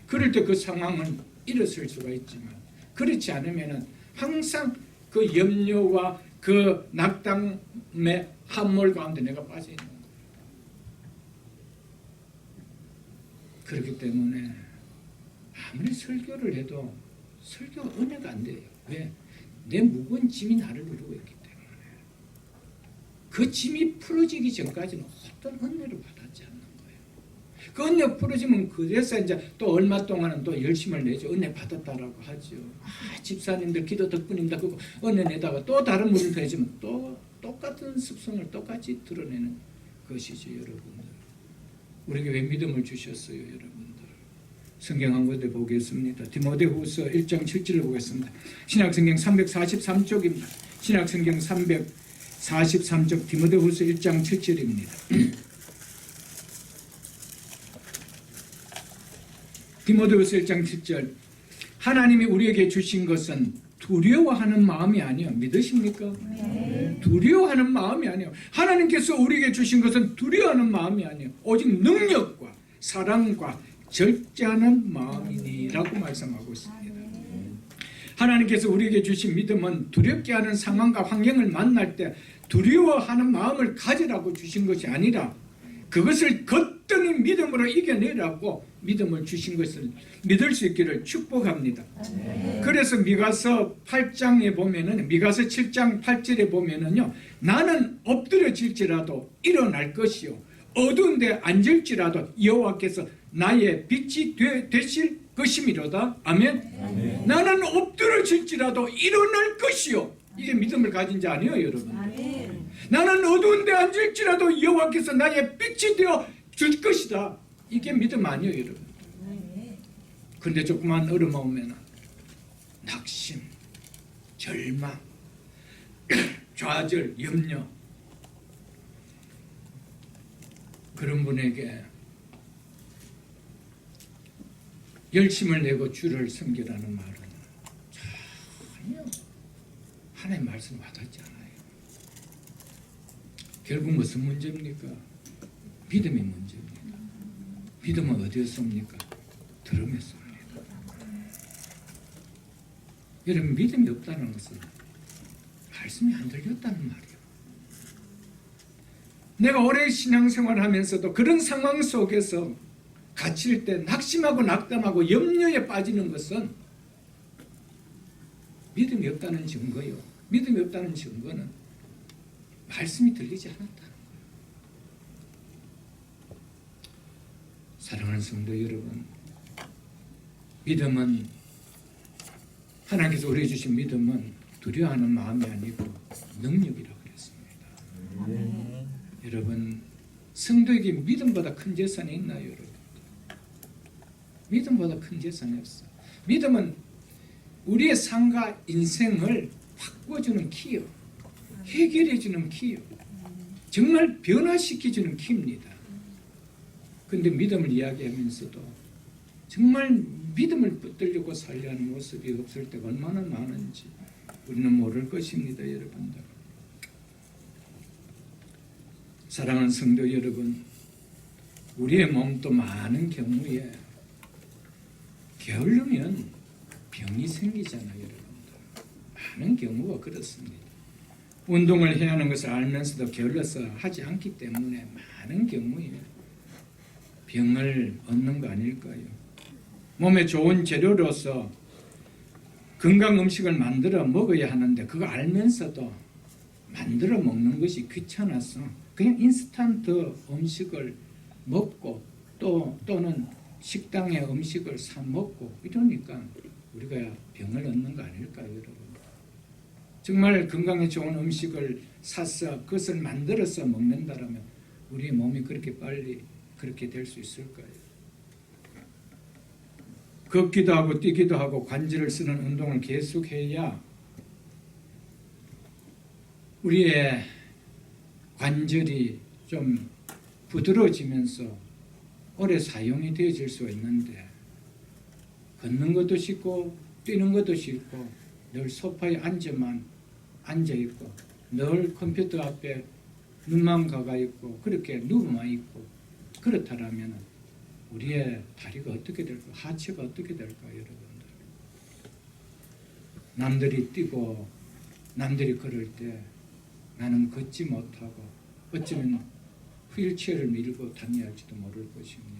그럴 때 그 상황은 일어설 수가 있지만 그렇지 않으면 항상 그 염려와 그 낙담의 함몰 가운데 내가 빠져 있는 거예요. 그렇기 때문에 아무리 설교를 해도 설교가 은혜가 안 돼요. 왜? 내 무거운 짐이 나를 누르고 있기 때문에. 그 짐이 풀어지기 전까지는 어떤 은혜를 받았지 않는 거예요. 그 은혜 풀어지면 그래서 이제 또 얼마 동안은 또 열심을 내죠. 은혜 받았다라고 하죠. 집사님들 기도 덕분입니다. 그거 은혜 내다가 또 다른 물을 더해주면 또 똑같은 습성을 똑같이 드러내는 것이죠, 여러분들. 우리에게 왜 믿음을 주셨어요, 여러분들? 성경 한 군데 보겠습니다. 디모데후서 1장 7절을 보겠습니다. 신약성경 343쪽입니다. 신약성경 343쪽 디모데후서 1장 7절입니다. 디모데후서 1장 7절 하나님이 우리에게 주신 것은 두려워하는 마음이 아니요. 믿으십니까? 네. 두려워하는 마음이 아니요. 하나님께서 우리에게 주신 것은 두려워하는 마음이 아니요. 오직 능력과 사랑과 절제하는 마음이니라고 말씀하고 있습니다. 하나님께서 우리에게 주신 믿음은 두렵게 하는 상황과 환경을 만날 때 두려워하는 마음을 가지라고 주신 것이 아니라 그것을 거뜬히 믿음으로 이겨내라고 믿음을 주신 것을 믿을 수 있기를 축복합니다. 그래서 미가서 8장에 보면은 미가서 7장 8절에 보면은요, 나는 엎드려질지라도 일어날 것이요 어두운 데 앉을지라도 여호와께서 나의 빛이 되실 것이미로다. 아멘. 나는 엎드려질지라도 일어날 것이요. 이게 믿음을 가진 자 아니에요, 여러분. 나는 어두운 데 앉을지라도 여호와께서 나의 빛이 되어 줄 것이다. 이게 믿음 아니에요, 여러분. 그런데 조그만 어려움 오면 낙심, 절망, 좌절, 염려, 그런 분에게 열심을 내고 주를 섬기라는 말은 전혀 하나님의 말씀 와닿지 않아요. 결국 무슨 문제입니까? 믿음이 문제입니다. 믿음은 어디에서 옵니까? 들음에서 옵니다. 여러분, 믿음이 없다는 것은 말씀이 안 들렸다는 말이에요. 내가 오래 신앙생활을 하면서도 그런 상황 속에서 갇힐 때 낙심하고 낙담하고 염려에 빠지는 것은 믿음이 없다는 증거요. 믿음이 없다는 증거는 말씀이 들리지 않았다는 거예요. 사랑하는 성도 여러분, 믿음은, 하나님께서 우리에게 주신 믿음은 두려워하는 마음이 아니고 능력이라고 그랬습니다. 여러분, 성도에게 믿음보다 큰 재산이 있나요, 여러분? 믿음보다 큰 재산이 없어. 믿음은 우리의 삶과 인생을 바꿔주는 키요, 해결해주는 키요, 정말 변화시켜주는 키입니다. 그런데 믿음을 이야기하면서도 정말 믿음을 붙들려고 살려는 모습이 없을 때가 얼마나 많은지 우리는 모를 것입니다, 여러분들. 사랑하는 성도 여러분, 우리의 몸도 많은 경우에 게으르면 병이 생기잖아요, 여러분들. 많은 경우가 그렇습니다. 운동을 해야 하는 것을 알면서도 게을러서 하지 않기 때문에 많은 경우에 병을 얻는 거 아닐까요? 몸에 좋은 재료로서 건강 음식을 만들어 먹어야 하는데 그거 알면서도 만들어 먹는 것이 귀찮아서 그냥 인스턴트 음식을 먹고 또는 식당의 음식을 사 먹고 이러니까 우리가 병을 얻는 거 아닐까요, 여러분? 정말 건강에 좋은 음식을 사서 그것을 만들어서 먹는다라면 우리 몸이 그렇게 빨리 그렇게 될 수 있을까요? 걷기도 하고 뛰기도 하고 관절을 쓰는 운동을 계속해야 우리의 관절이 좀 부드러워지면서 오래 사용이 되어질 수가 있는데 걷는 것도 쉽고 뛰는 것도 쉽고 늘 소파에 앉아있고 늘 컴퓨터 앞에 눈만 가가 있고 그렇게 누워만 있고 그렇다면 우리의 다리가 어떻게 될까? 하체가 어떻게 될까, 여러분들? 남들이 뛰고 남들이 걸을 때 나는 걷지 못하고 어쩌면 휠체어를 밀고 다녀야할지도 모를 것입니다.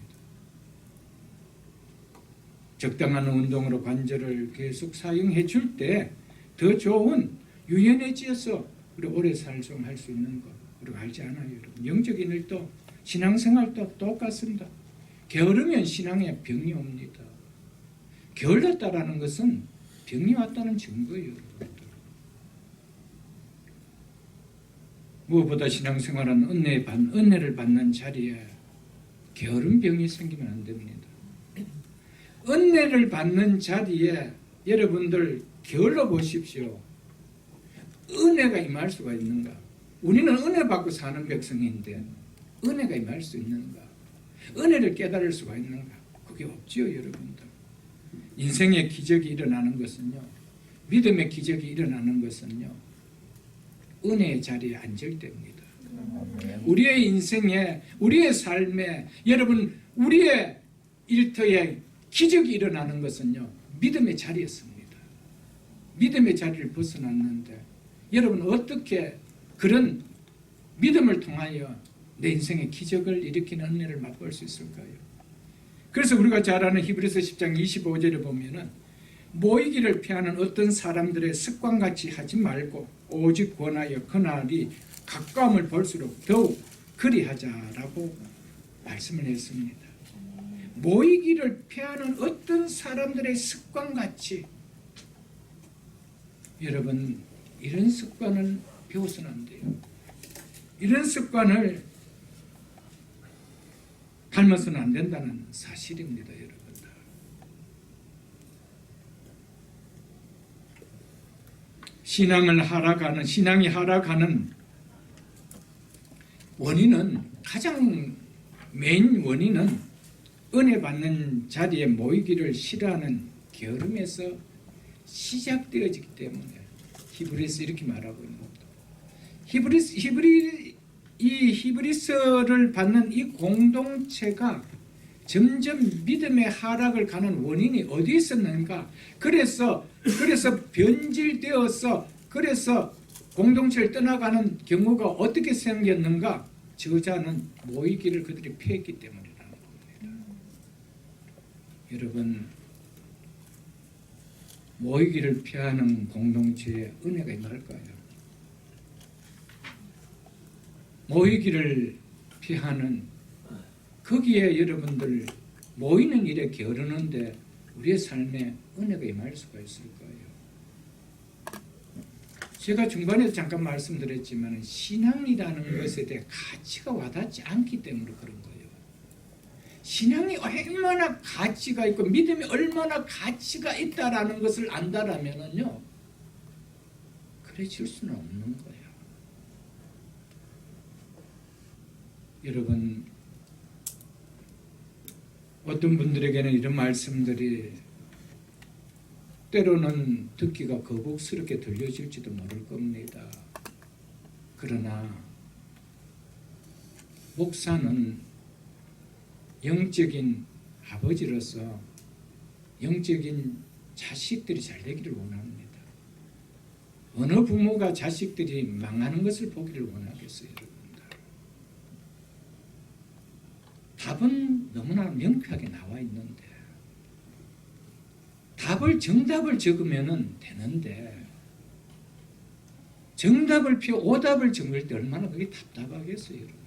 적당한 운동으로 관절을 계속 사용해 줄 때 더 좋은 유연해지어서 우리 오래 살성할 수 있는 거 우리가 알지 않아요, 여러분? 영적인 일도 신앙생활도 똑같습니다. 게으르면 신앙에 병이 옵니다. 게을렀다라는 것은 병이 왔다는 증거예요, 여러분들. 무엇보다 신앙생활은 은혜를 받는 자리에 게으른 병이 생기면 안 됩니다. 은혜를 받는 자리에 여러분들 게을러 보십시오. 은혜가 임할 수가 있는가? 우리는 은혜 받고 사는 백성인데 은혜가 임할 수 있는가? 은혜를 깨달을 수가 있는가? 그게 없지요, 여러분들. 인생의 기적이 일어나는 것은요, 믿음의 기적이 일어나는 것은요, 은혜의 자리에 앉을 때입니다. 우리의 인생에, 우리의 삶에, 여러분, 우리의 일터에 기적이 일어나는 것은요, 믿음의 자리였습니다. 믿음의 자리를 벗어났는데 여러분 어떻게 그런 믿음을 통하여 내 인생의 기적을 일으키는 은혜를 맛볼 수 있을까요? 그래서 우리가 잘 아는 히브리서 10장 25절에 보면은 모이기를 피하는 어떤 사람들의 습관같이 하지 말고 오직 권하여 그날이 가까움을 볼수록 더욱 그리하자라고 말씀을 했습니다. 모이기를 피하는 어떤 사람들의 습관같이, 여러분 이런 습관을 배워서는 안 돼요. 이런 습관을 닮아서는 안 된다는 사실입니다, 여러분들. 신앙이 하락하는 원인은, 가장 메인 원인은 은혜 받는 자리에 모이기를 싫어하는 게으름에서 시작되어지기 때문에 히브리서 이렇게 말하고 있는 겁니다. 히브리서를 받는 이 공동체가 점점 믿음의 하락을 가는 원인이 어디 있었는가? 그래서 변질되어서 그래서 공동체를 떠나가는 경우가 어떻게 생겼는가? 저자는 모이기를 그들이 피했기 때문이라는 겁니다. 여러분, 모이기를 피하는 공동체에 은혜가 임할까요? 모이기를 피하는, 거기에 여러분들 모이는 일에 게으르는데 우리의 삶에 은혜가 임할 수가 있을까요? 제가 중반에 잠깐 말씀드렸지만 신앙이라는 것에 대해 가치가 와닿지 않기 때문에 그런 거예요. 신앙이 얼마나 가치가 있고 믿음이 얼마나 가치가 있다라는 것을 안다라면은요, 그래 질 수는 없는 거예요. 여러분, 어떤 분들에게는 이런 말씀들이 때로는 듣기가 거북스럽게 들려질지도 모를 겁니다. 그러나 목사는 영적인 아버지로서 영적인 자식들이 잘 되기를 원합니다. 어느 부모가 자식들이 망하는 것을 보기를 원하겠어요, 여러분들? 답은 너무나 명쾌하게 나와 있는데 정답을 적으면 되는데 정답을 오답을 적을 때 얼마나 그게 답답하겠어요, 여러분들.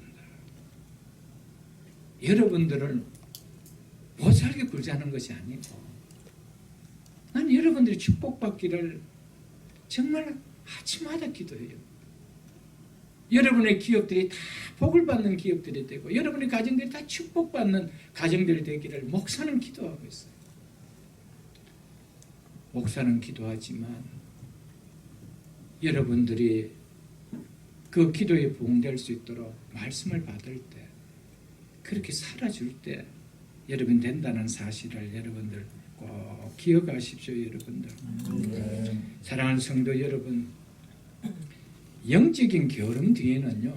여러분들을 못살게 굴자는 것이 아니고, 난 여러분들이 축복받기를 정말 아침마다 기도해요. 여러분의 기업들이 다 복을 받는 기업들이 되고 여러분의 가정들이 다 축복받는 가정들이 되기를 목사는 기도하고 있어요. 목사는 기도하지만 여러분들이 그 기도에 부응될 수 있도록 말씀을 받을 때, 그렇게 살아줄 때 여러분 된다는 사실을 여러분들 꼭 기억하십시오, 여러분들. 사랑하는 성도 여러분, 영적인 게으름 뒤에는요,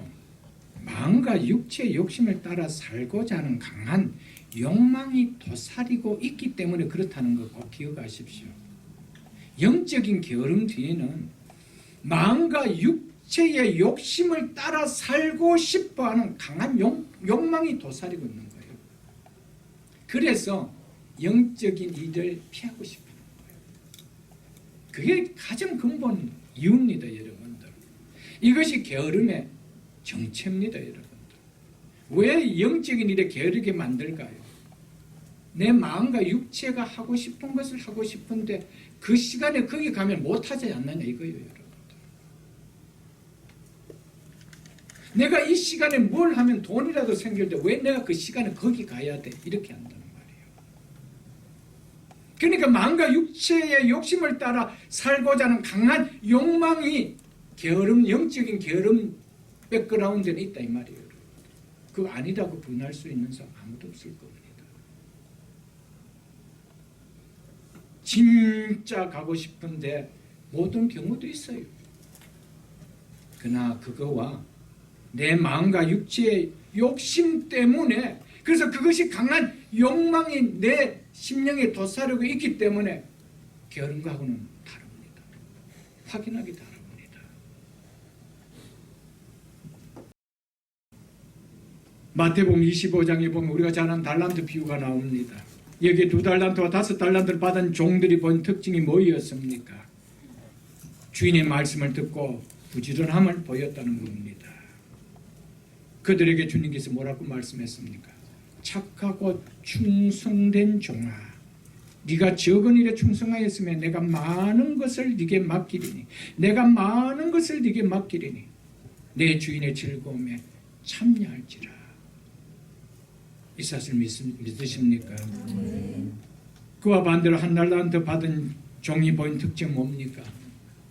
마음과 육체의 욕심을 따라 살고자 하는 강한 욕망이 도사리고 있기 때문에 그렇다는 거 꼭 기억하십시오. 영적인 게으름 뒤에는 마음과 육체의 욕심을 따라 살고 싶어하는 강한 욕망이 도사리고 있는 거예요. 그래서 영적인 일을 피하고 싶어하는 거예요. 그게 가장 근본 이유입니다, 여러분들. 이것이 게으름의 정체입니다, 여러분들. 왜 영적인 일에 게으르게 만들까요? 내 마음과 육체가 하고 싶은 것을 하고 싶은데 그 시간에 거기 가면 못하지 않느냐 이거예요, 여러분들. 내가 이 시간에 뭘 하면 돈이라도 생길 때 왜 내가 그 시간에 거기 가야 돼? 이렇게 한다는 말이에요. 그러니까 마음과 육체의 욕심을 따라 살고자 하는 강한 욕망이 게으름, 영적인 게으름 백그라운드에 있다 이 말이에요. 그거 아니라고 부인할 수 있는 사람 아무도 없을 겁니다. 진짜 가고 싶은데 모든 경우도 있어요. 그러나 그거와 내 마음과 육체의 욕심 때문에, 그래서 그것이 강한 욕망이 내 심령에 도사리고 있기 때문에 게으름과는 다릅니다. 확인하기 다릅니다. 마태복음 25장에 보면 우리가 잘 아는 달란트 비유가 나옵니다. 여기에 2달란트와 5달란트를 받은 종들이 본 특징이 뭐였습니까? 주인의 말씀을 듣고 부지런함을 보였다는 겁니다. 그들에게 주님께서 뭐라고 말씀했습니까? 착하고 충성된 종아, 네가 적은 일에 충성하였으면 내가 많은 것을 네게 맡기리니, 내가 많은 것을 네게 맡기리니 내 주인의 즐거움에 참여할지라. 이 사실 믿으십니까? 그와 반대로 1달란트 받은 종이 보인 특징은 뭡니까?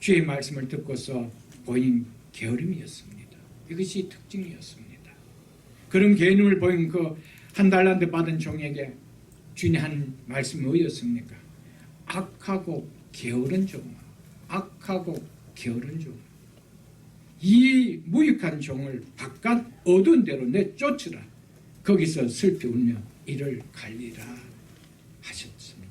주의 말씀을 듣고서 보인 게으름이었습니다. 이것이 특징이었습니다. 그런 게으름을 보인 그 1달란트 받은 종에게 주인이 한 말씀이 뭐였습니까? 악하고 게으른 종아, 악하고 게으른 종아, 이 무익한 종을 바깥 어두운 데로 내쫓으라. 거기서 슬피 울며 이를 갈리라 하셨습니다.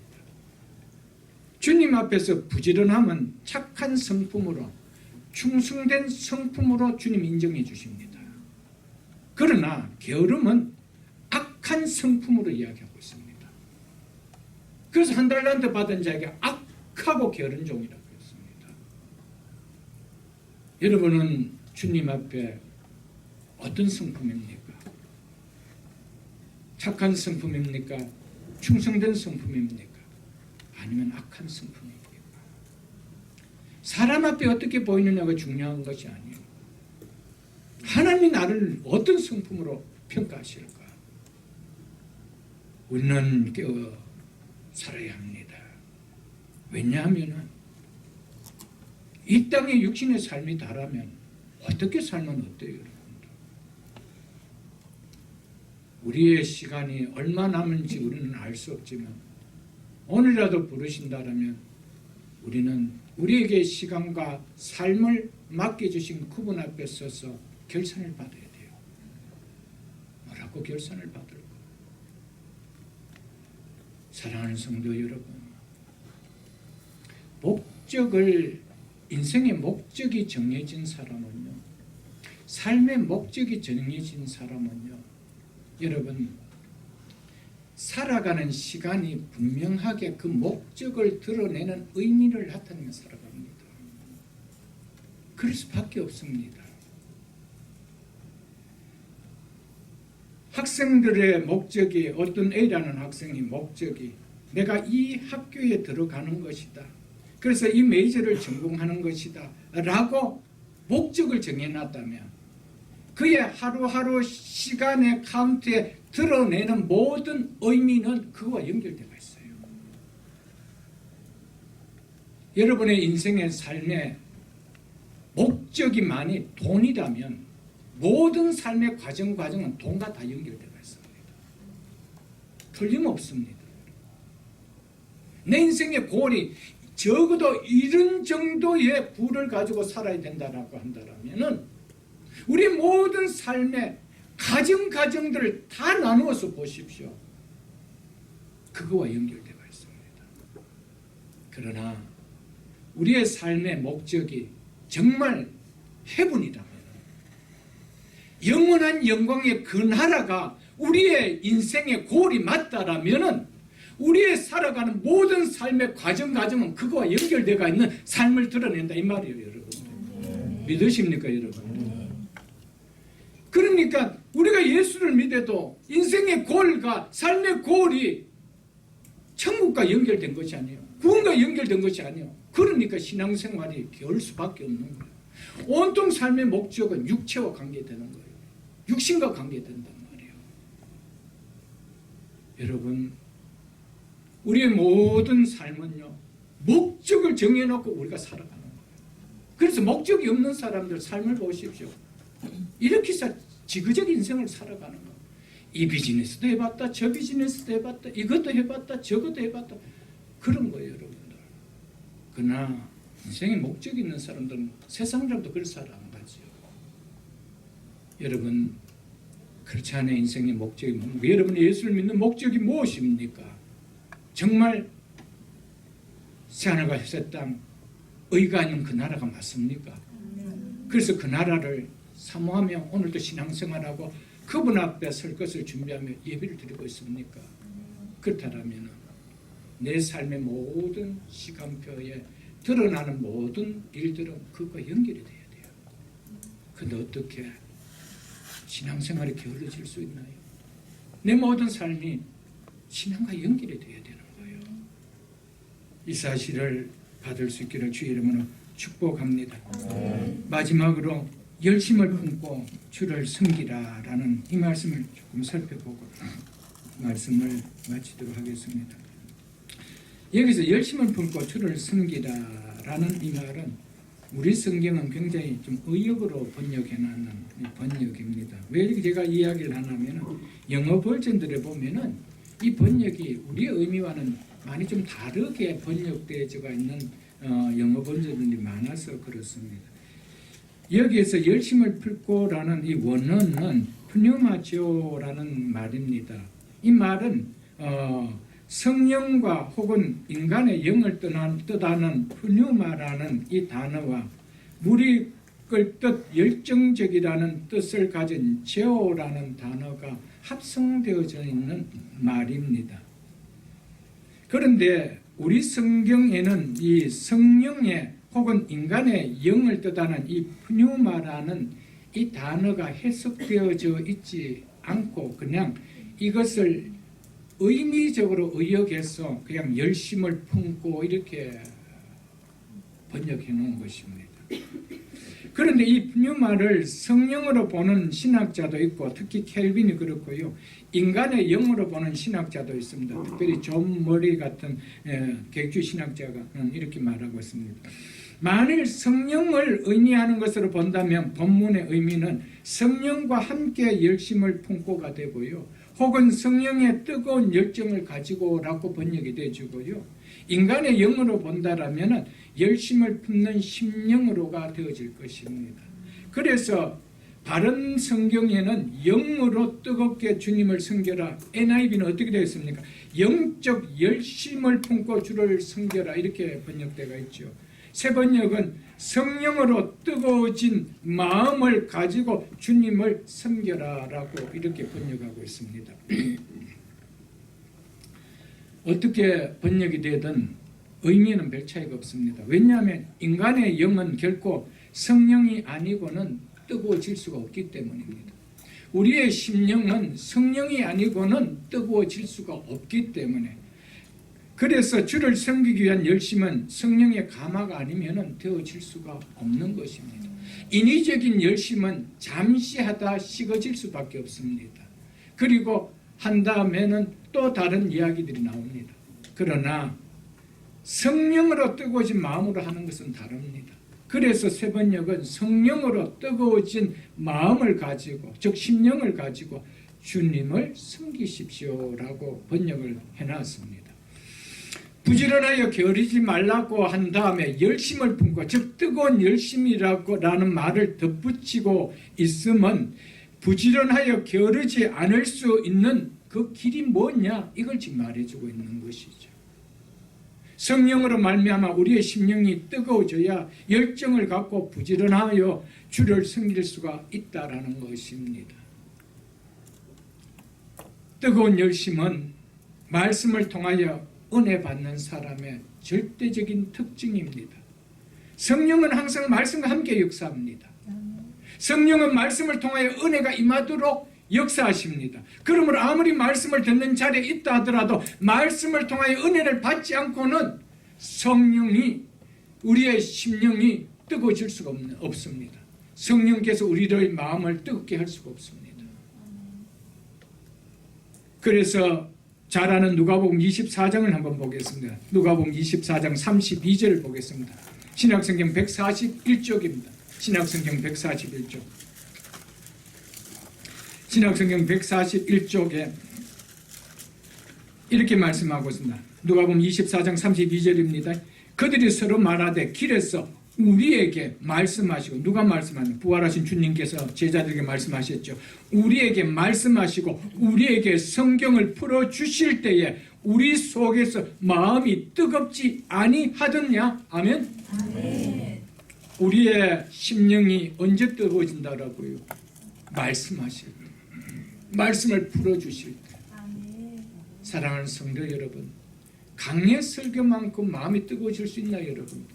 주님 앞에서 부지런함은 착한 성품으로, 충성된 성품으로 주님 인정해 주십니다. 그러나 게으름은 악한 성품으로 이야기하고 있습니다. 그래서 1달란트 받은 자에게 악하고 게으른 종이라고 했습니다. 여러분은 주님 앞에 어떤 성품입니까? 착한 성품입니까? 충성된 성품입니까? 아니면 악한 성품입니까? 사람 앞에 어떻게 보이느냐가 중요한 것이 아니에요. 하나님이 나를 어떤 성품으로 평가하실까? 우리는 깨어 살아야 합니다. 왜냐하면 이 땅에 육신의 삶이 다라면 어떻게 살면 어때요, 여러분? 우리의 시간이 얼마 남은지 우리는 알 수 없지만 오늘이라도 부르신다면 우리는 우리에게 시간과 삶을 맡겨주신 그분 앞에 서서 결산을 받아야 돼요. 뭐라고 결산을 받을까? 사랑하는 성도 여러분, 인생의 목적이 정해진 사람은요, 삶의 목적이 정해진 사람은요, 여러분, 살아가는 시간이 분명하게 그 목적을 드러내는 의미를 나타내며 살아갑니다. 그럴 수밖에 없습니다. 학생들의 목적이, 어떤 A라는 학생의 목적이 내가 이 학교에 들어가는 것이다, 그래서 이 메이저를 전공하는 것이다 라고 목적을 정해놨다면 그의 하루하루 시간의 카운트에 드러내는 모든 의미는 그와 연결되어 있어요. 여러분의 인생의 삶의 목적이 만이 돈이라면 모든 삶의 과정은 돈과 다 연결되어 있습니다. 틀림없습니다. 내 인생의 골이 적어도 이런 정도의 부를 가지고 살아야 된다라고 한다면은 우리 모든 삶의 가정들을 다 나누어서 보십시오. 그거와 연결되어 있습니다. 그러나 우리의 삶의 목적이 정말 해분이라면, 영원한 영광의 그 나라가 우리의 인생의 골이 맞다라면 우리의 살아가는 모든 삶의 과정은 그거와 연결되어 있는 삶을 드러낸다 이 말이에요, 여러분. 믿으십니까, 여러분? 그러니까 우리가 예수를 믿어도 인생의 골과 삶의 골이 천국과 연결된 것이 아니에요. 구원과 연결된 것이 아니에요. 그러니까 신앙생활이 겨울 수밖에 없는 거예요. 온통 삶의 목적은 육체와 관계되는 거예요. 육신과 관계된단 말이에요. 여러분, 우리의 모든 삶은요, 목적을 정해놓고 우리가 살아가는 거예요. 그래서 목적이 없는 사람들 삶을 보십시오. 이렇게 지그재그 인생을 살아가는 거예요. 이 비즈니스도 해봤다, 저 비즈니스도 해봤다, 이것도 해봤다, 저것도 해봤다, 그런 거예요, 여러분들. 그러나 인생에 목적이 있는 사람들은 세상 사람도 그걸 살아 안 가죠. 여러분, 그렇지 않아요. 인생의 목적이 뭡니까? 여러분이 예수를 믿는 목적이 무엇입니까? 정말 새하늘과 새 땅, 의가 있는 그 나라가 맞습니까? 그래서 그 나라를 사모하며 오늘도 신앙생활하고 그분 앞에 설 것을 준비하며 예배를 드리고 있습니까? 그렇다면 내 삶의 모든 시간표에 드러나는 모든 일들은 그것과 연결이 돼야 돼요. 근데 어떻게 신앙생활이 게을러질 수 있나요? 내 모든 삶이 신앙과 연결이 돼야 되는 거예요. 이 사실을 받을 수 있기를 주의 이름으로 축복합니다. 마지막으로 열심을 품고 주를 섬기라라는 이 말씀을 조금 살펴보고 말씀을 마치도록 하겠습니다. 여기서 열심을 품고 주를 섬기라라는 이 말은 우리 성경은 굉장히 좀 의역으로 번역해놨는 번역입니다. 왜 제가 이야기를 하냐면 영어 버전들에 보면은 이 번역이 우리의 의미와는 많이 좀 다르게 번역되어져 있는 영어 버전들이 많아서 그렇습니다. 여기에서 열심을 품고라는 이 원어는 푸뉴마지오라는 말입니다. 이 말은 성령과 혹은 인간의 영을 뜻하는 푸뉴마라는 이 단어와 물이 끓듯 열정적이라는 뜻을 가진 제오라는 단어가 합성되어져 있는 말입니다. 그런데 우리 성경에는 이 성령의 혹은 인간의 영을 뜻하는 이 푸뉴마라는 이 단어가 해석되어져 있지 않고 그냥 이것을 의미적으로 의역해서 그냥 열심을 품고 이렇게 번역해 놓은 것입니다. 그런데 이 푸뉴마를 성령으로 보는 신학자도 있고 특히 켈빈이 그렇고요. 인간의 영으로 보는 신학자도 있습니다. 특별히 존 머리 같은 개교 신학자가 이렇게 말하고 있습니다. 만일 성령을 의미하는 것으로 본다면 본문의 의미는 성령과 함께 열심을 품고가 되고요. 혹은 성령의 뜨거운 열정을 가지고라고 번역이 되어지고요. 인간의 영으로 본다라면 열심을 품는 심령으로가 되어질 것입니다. 그래서 바른 성경에는 영으로 뜨겁게 주님을 섬겨라. NIV는 어떻게 되어 있습니까? 영적 열심을 품고 주를 섬겨라 이렇게 번역되어 있죠. 새 번역은 성령으로 뜨거워진 마음을 가지고 주님을 섬겨라라고 이렇게 번역하고 있습니다. 어떻게 번역이 되든 의미는 별 차이가 없습니다. 왜냐하면 인간의 영은 결코 성령이 아니고는 뜨거워질 수가 없기 때문입니다. 우리의 심령은 성령이 아니고는 뜨거워질 수가 없기 때문에 그래서 주를 섬기기 위한 열심은 성령의 감화가 아니면 되어질 수가 없는 것입니다. 인위적인 열심은 잠시 하다 식어질 수밖에 없습니다. 그리고 한 다음에는 또 다른 이야기들이 나옵니다. 그러나 성령으로 뜨거워진 마음으로 하는 것은 다릅니다. 그래서 새 번역은 성령으로 뜨거워진 마음을 가지고 즉 심령을 가지고 주님을 섬기십시오라고 번역을 해놨습니다. 부지런하여 게으르지 말라고 한 다음에 열심을 품고 즉 뜨거운 열심이라는 말을 덧붙이고 있으면 부지런하여 게으르지 않을 수 있는 그 길이 뭐냐 이걸 지금 말해주고 있는 것이죠. 성령으로 말미암아 우리의 심령이 뜨거워져야 열정을 갖고 부지런하여 주를 섬길 수가 있다라는 것입니다. 뜨거운 열심은 말씀을 통하여 은혜 받는 사람의 절대적인 특징입니다. 성령은 항상 말씀과 함께 역사합니다. 성령은 말씀을 통하여 은혜가 임하도록 역사하십니다. 그러므로 아무리 말씀을 듣는 자리에 있다 하더라도 말씀을 통하여 은혜를 받지 않고는 성령이 우리의 심령이 뜨거워질 수가 없습니다. 성령께서 우리의 마음을 뜨겁게 할 수가 없습니다. 그래서 잘 아는 누가복음 24장을 한번 보겠습니다. 누가복음 24장 32절을 보겠습니다. 신약성경 141쪽입니다. 신약성경 141쪽. 신약성경 141쪽에 이렇게 말씀하고 있습니다. 누가복음 24장 32절입니다. 그들이 서로 말하되 길에서 우리에게 말씀하시고, 누가 말씀하냐? 부활하신 주님께서 제자들에게 말씀하셨죠. 우리에게 말씀하시고 우리에게 성경을 풀어주실 때에 우리 속에서 마음이 뜨겁지 아니하더냐? 아멘? 아멘. 우리의 심령이 언제 뜨거워진다라고요? 말씀하실 때, 말씀을 풀어주실 때. 아멘. 사랑하는 성도 여러분, 강의 설교만큼 마음이 뜨거워질 수 있나요, 여러분?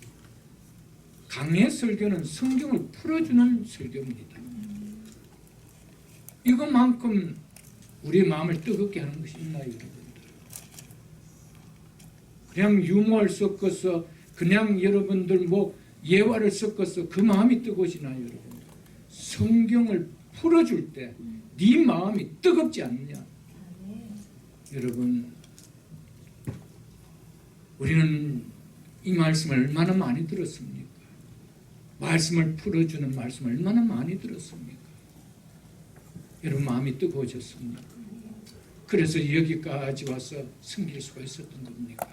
강의 설교는 성경을 풀어주는 설교입니다. 이것만큼 우리의 마음을 뜨겁게 하는 것이 있나요, 여러분들? 그냥 유머를 섞어서, 그냥 여러분들 예화를 섞어서 그 마음이 뜨거워지나요, 여러분? 성경을 풀어줄 때 네 마음이 뜨겁지 않느냐? 여러분, 우리는 이 말씀을 얼마나 많이 들었습니까? 말씀을 풀어주는 말씀을 얼마나 많이 들었습니까? 여러분, 마음이 뜨거워졌습니까? 그래서 여기까지 와서 섬길 수가 있었던 겁니까?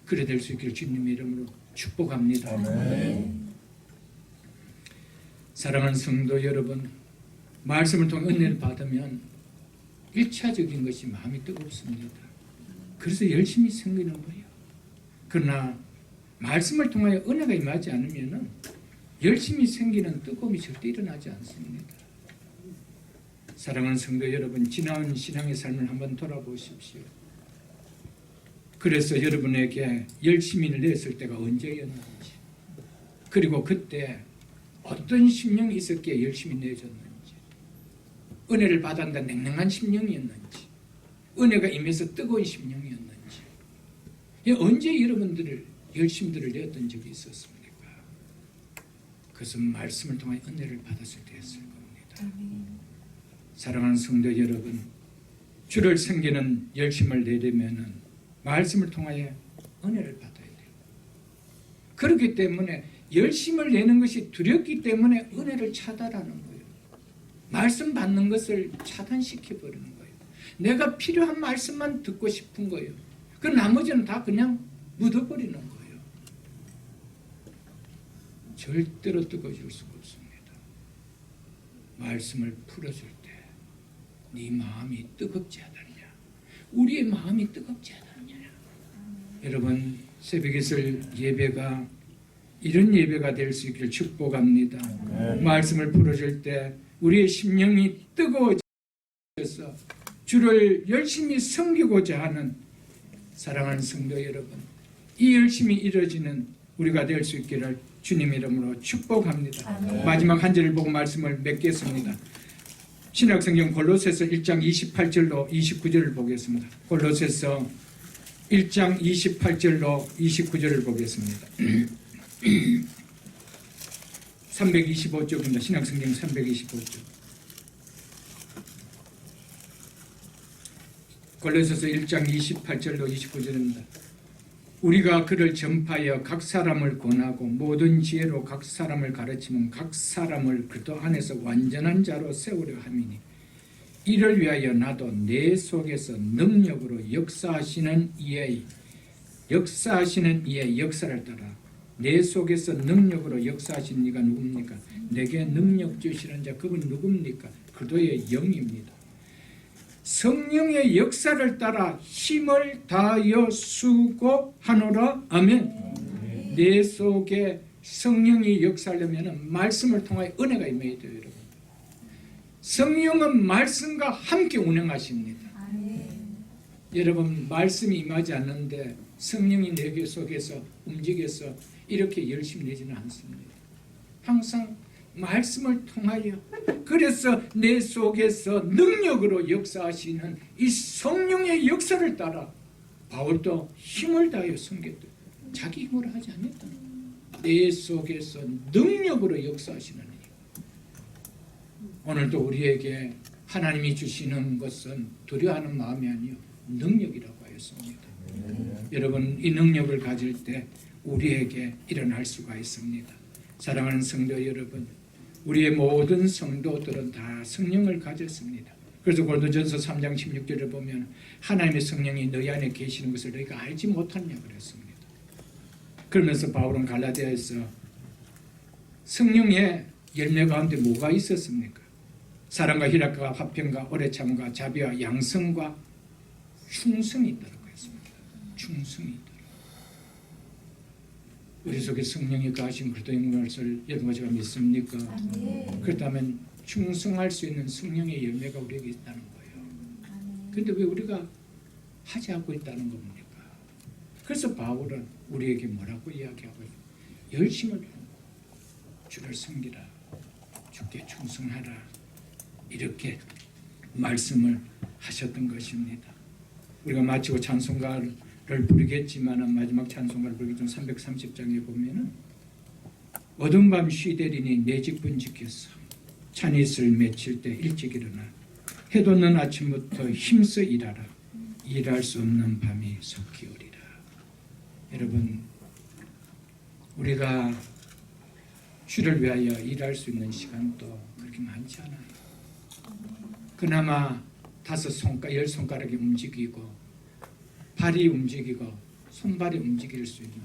그래 될 수 있기를 주님의 이름으로 축복합니다. 아멘. 사랑하는 성도 여러분, 말씀을 통해 은혜를 받으면 1차적인 것이 마음이 뜨겁습니다. 그래서 열심히 섬기는 거예요. 그러나 말씀을 통하여 은혜가 임하지 않으면 열심히 생기는 뜨거움이 절대 일어나지 않습니다. 사랑하는 성도 여러분, 지나온 신앙의 삶을 한번 돌아보십시오. 그래서 여러분에게 열심히 냈을 때가 언제였는지, 그리고 그때 어떤 심령이 있었기에 열심히 내줬는지, 은혜를 받았는데 냉랭한 심령이었는지, 은혜가 임해서 뜨거운 심령이었는지, 언제 여러분들을 열심들을 내었던 적이 있었습니까? 그것은 말씀을 통해 은혜를 받았을 때였을 겁니다. 사랑하는 성도 여러분, 주를 섬기는 열심을 내려면은 말씀을 통하여 은혜를 받아야 돼요. 그렇기 때문에 열심을 내는 것이 두렵기 때문에 은혜를 차단하는 거예요. 말씀 받는 것을 차단시켜버리는 거예요. 내가 필요한 말씀만 듣고 싶은 거예요. 그 나머지는 다 그냥 묻어버리는 거예요. 절대로 뜨거워질 수가 없습니다. 말씀을 풀어줄 때 네 마음이 뜨겁지 않았냐? 우리의 마음이 뜨겁지 않았냐? 여러분, 새벽에슬 예배가 이런 예배가 될 수 있기를 축복합니다. 말씀을 풀어줄 때 우리의 심령이 뜨거워져서 주를 열심히 섬기고자 하는 사랑하는 성도 여러분, 이 열심이 이루어지는 우리가 될 수 있기를 주님 이름으로 축복합니다. 마지막 한 절을 보고 말씀을 맺겠습니다. 신약성경 골로새서 1장 28절로 29절을 보겠습니다. 골로새서 1장 28절로 29절을 보겠습니다. 325쪽입니다. 신약성경 325쪽. 골로새서 1장 28절로 29절입니다. 우리가 그를 전파하여 각 사람을 권하고 모든 지혜로 각 사람을 가르치면 각 사람을 그도 안에서 완전한 자로 세우려 함이니, 이를 위하여 나도 내 속에서 능력으로 역사하시는 이의 역사를 따라 내 속에서 능력으로 역사하시는 이가 누굽니까? 내게 능력 주시는 자, 그분 누굽니까? 그도의 영입니다. 성령의 역사를 따라 힘을 다하여 수고하노라. 아멘. 내 속에 성령이 역사하려면 말씀을 통하여 은혜가 임해야 돼요. 여러분. 성령은 말씀과 함께 운행하십니다. 여러분, 말씀이 임하지 않는데 성령이 내 속에서 움직여서 이렇게 열심히 내지는 않습니다. 항상 말씀을 통하여, 그래서 내 속에서 능력으로 역사하시는 이 성령의 역사를 따라 바울도 힘을 다하여 섬겼다. 자기 힘으로 하지 않았다. 내 속에서 능력으로 역사하시는 일. 오늘도 우리에게 하나님이 주시는 것은 두려워하는 마음이 아니요 능력이라고 하였습니다. 여러분, 이 능력을 가질 때 우리에게 일어날 수가 있습니다. 사랑하는 성도 여러분, 우리의 모든 성도들은 다 성령을 가졌습니다. 그래서 고린도전서 3장 16절을 보면 하나님의 성령이 너희 안에 계시는 것을 너희가 알지 못하냐 그랬습니다. 그러면서 바울은 갈라디아에서 성령의 열매 가운데 뭐가 있었습니까? 사랑과 희락과 화평과 오래 참과 자비와 양성과 충성이 있다고 했습니다. 충성이 있다. 우리 속에 성령이 가신 그리스도인 것을 여러분과 제가 믿습니까? 그렇다면 충성할 수 있는 성령의 열매가 우리에게 있다는 거예요. 그런데 왜 우리가 하지 않고 있다는 겁니까? 그래서 바울은 우리에게 뭐라고 이야기하고 있어요? 열심을 주를 섬기라, 주께 충성하라, 이렇게 말씀을 하셨던 것입니다. 우리가 마치고 찬송가를 부르겠지만 마지막 찬송가를 부르기 전 330장에 보면은 어두운 밤 쉬되리니 내 직분 지켰어. 찬이슬 맺힐 때 일찍 일어나 해 돋는 아침부터 힘써 일하라. 일할 수 없는 밤이 속히 오리라. 여러분, 우리가 주를 위하여 일할 수 있는 시간도 그렇게 많지 않아요. 그나마 10손가락이 움직이고 발이 움직이고 손발이 움직일 수 있는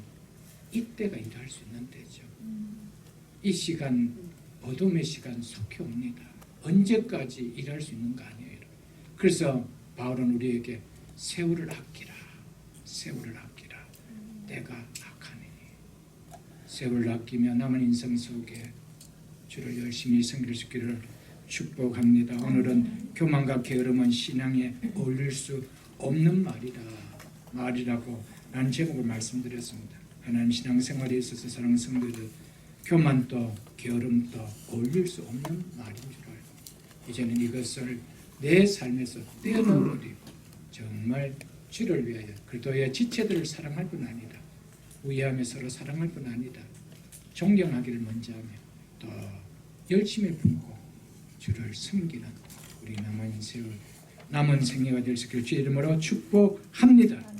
이때가 일할 수 있는 때죠. 이 시간, 어둠의 시간 속히 옵니다. 언제까지 일할 수 있는 거 아니에요. 그래서 바울은 우리에게 세월을 아끼라, 세월을 아끼라. 때가 악하니. 세월을 아끼며 남은 인생 속에 주를 열심히 섬길 수 있기를 축복합니다. 오늘은 교만과 게으름은 신앙에 어울릴 수 없는 말이라고 라는 제목을 말씀드렸습니다. 하나님 신앙생활에 있어서 사랑하는 성도들, 교만도 게으름도 어울릴 수 없는 말인 줄 알고 이제는 이것을 내 삶에서 떼어놓으리고 정말 주를 위하여 그리스도의 지체들을 사랑할 뿐 아니라 우애하며 서로 사랑할 뿐 아니라 존경하기를 먼저 하며 또 열심히 품고 주를 섬기는 우리 남은 생애가 될 수 있기를 주의 이름으로 축복합니다.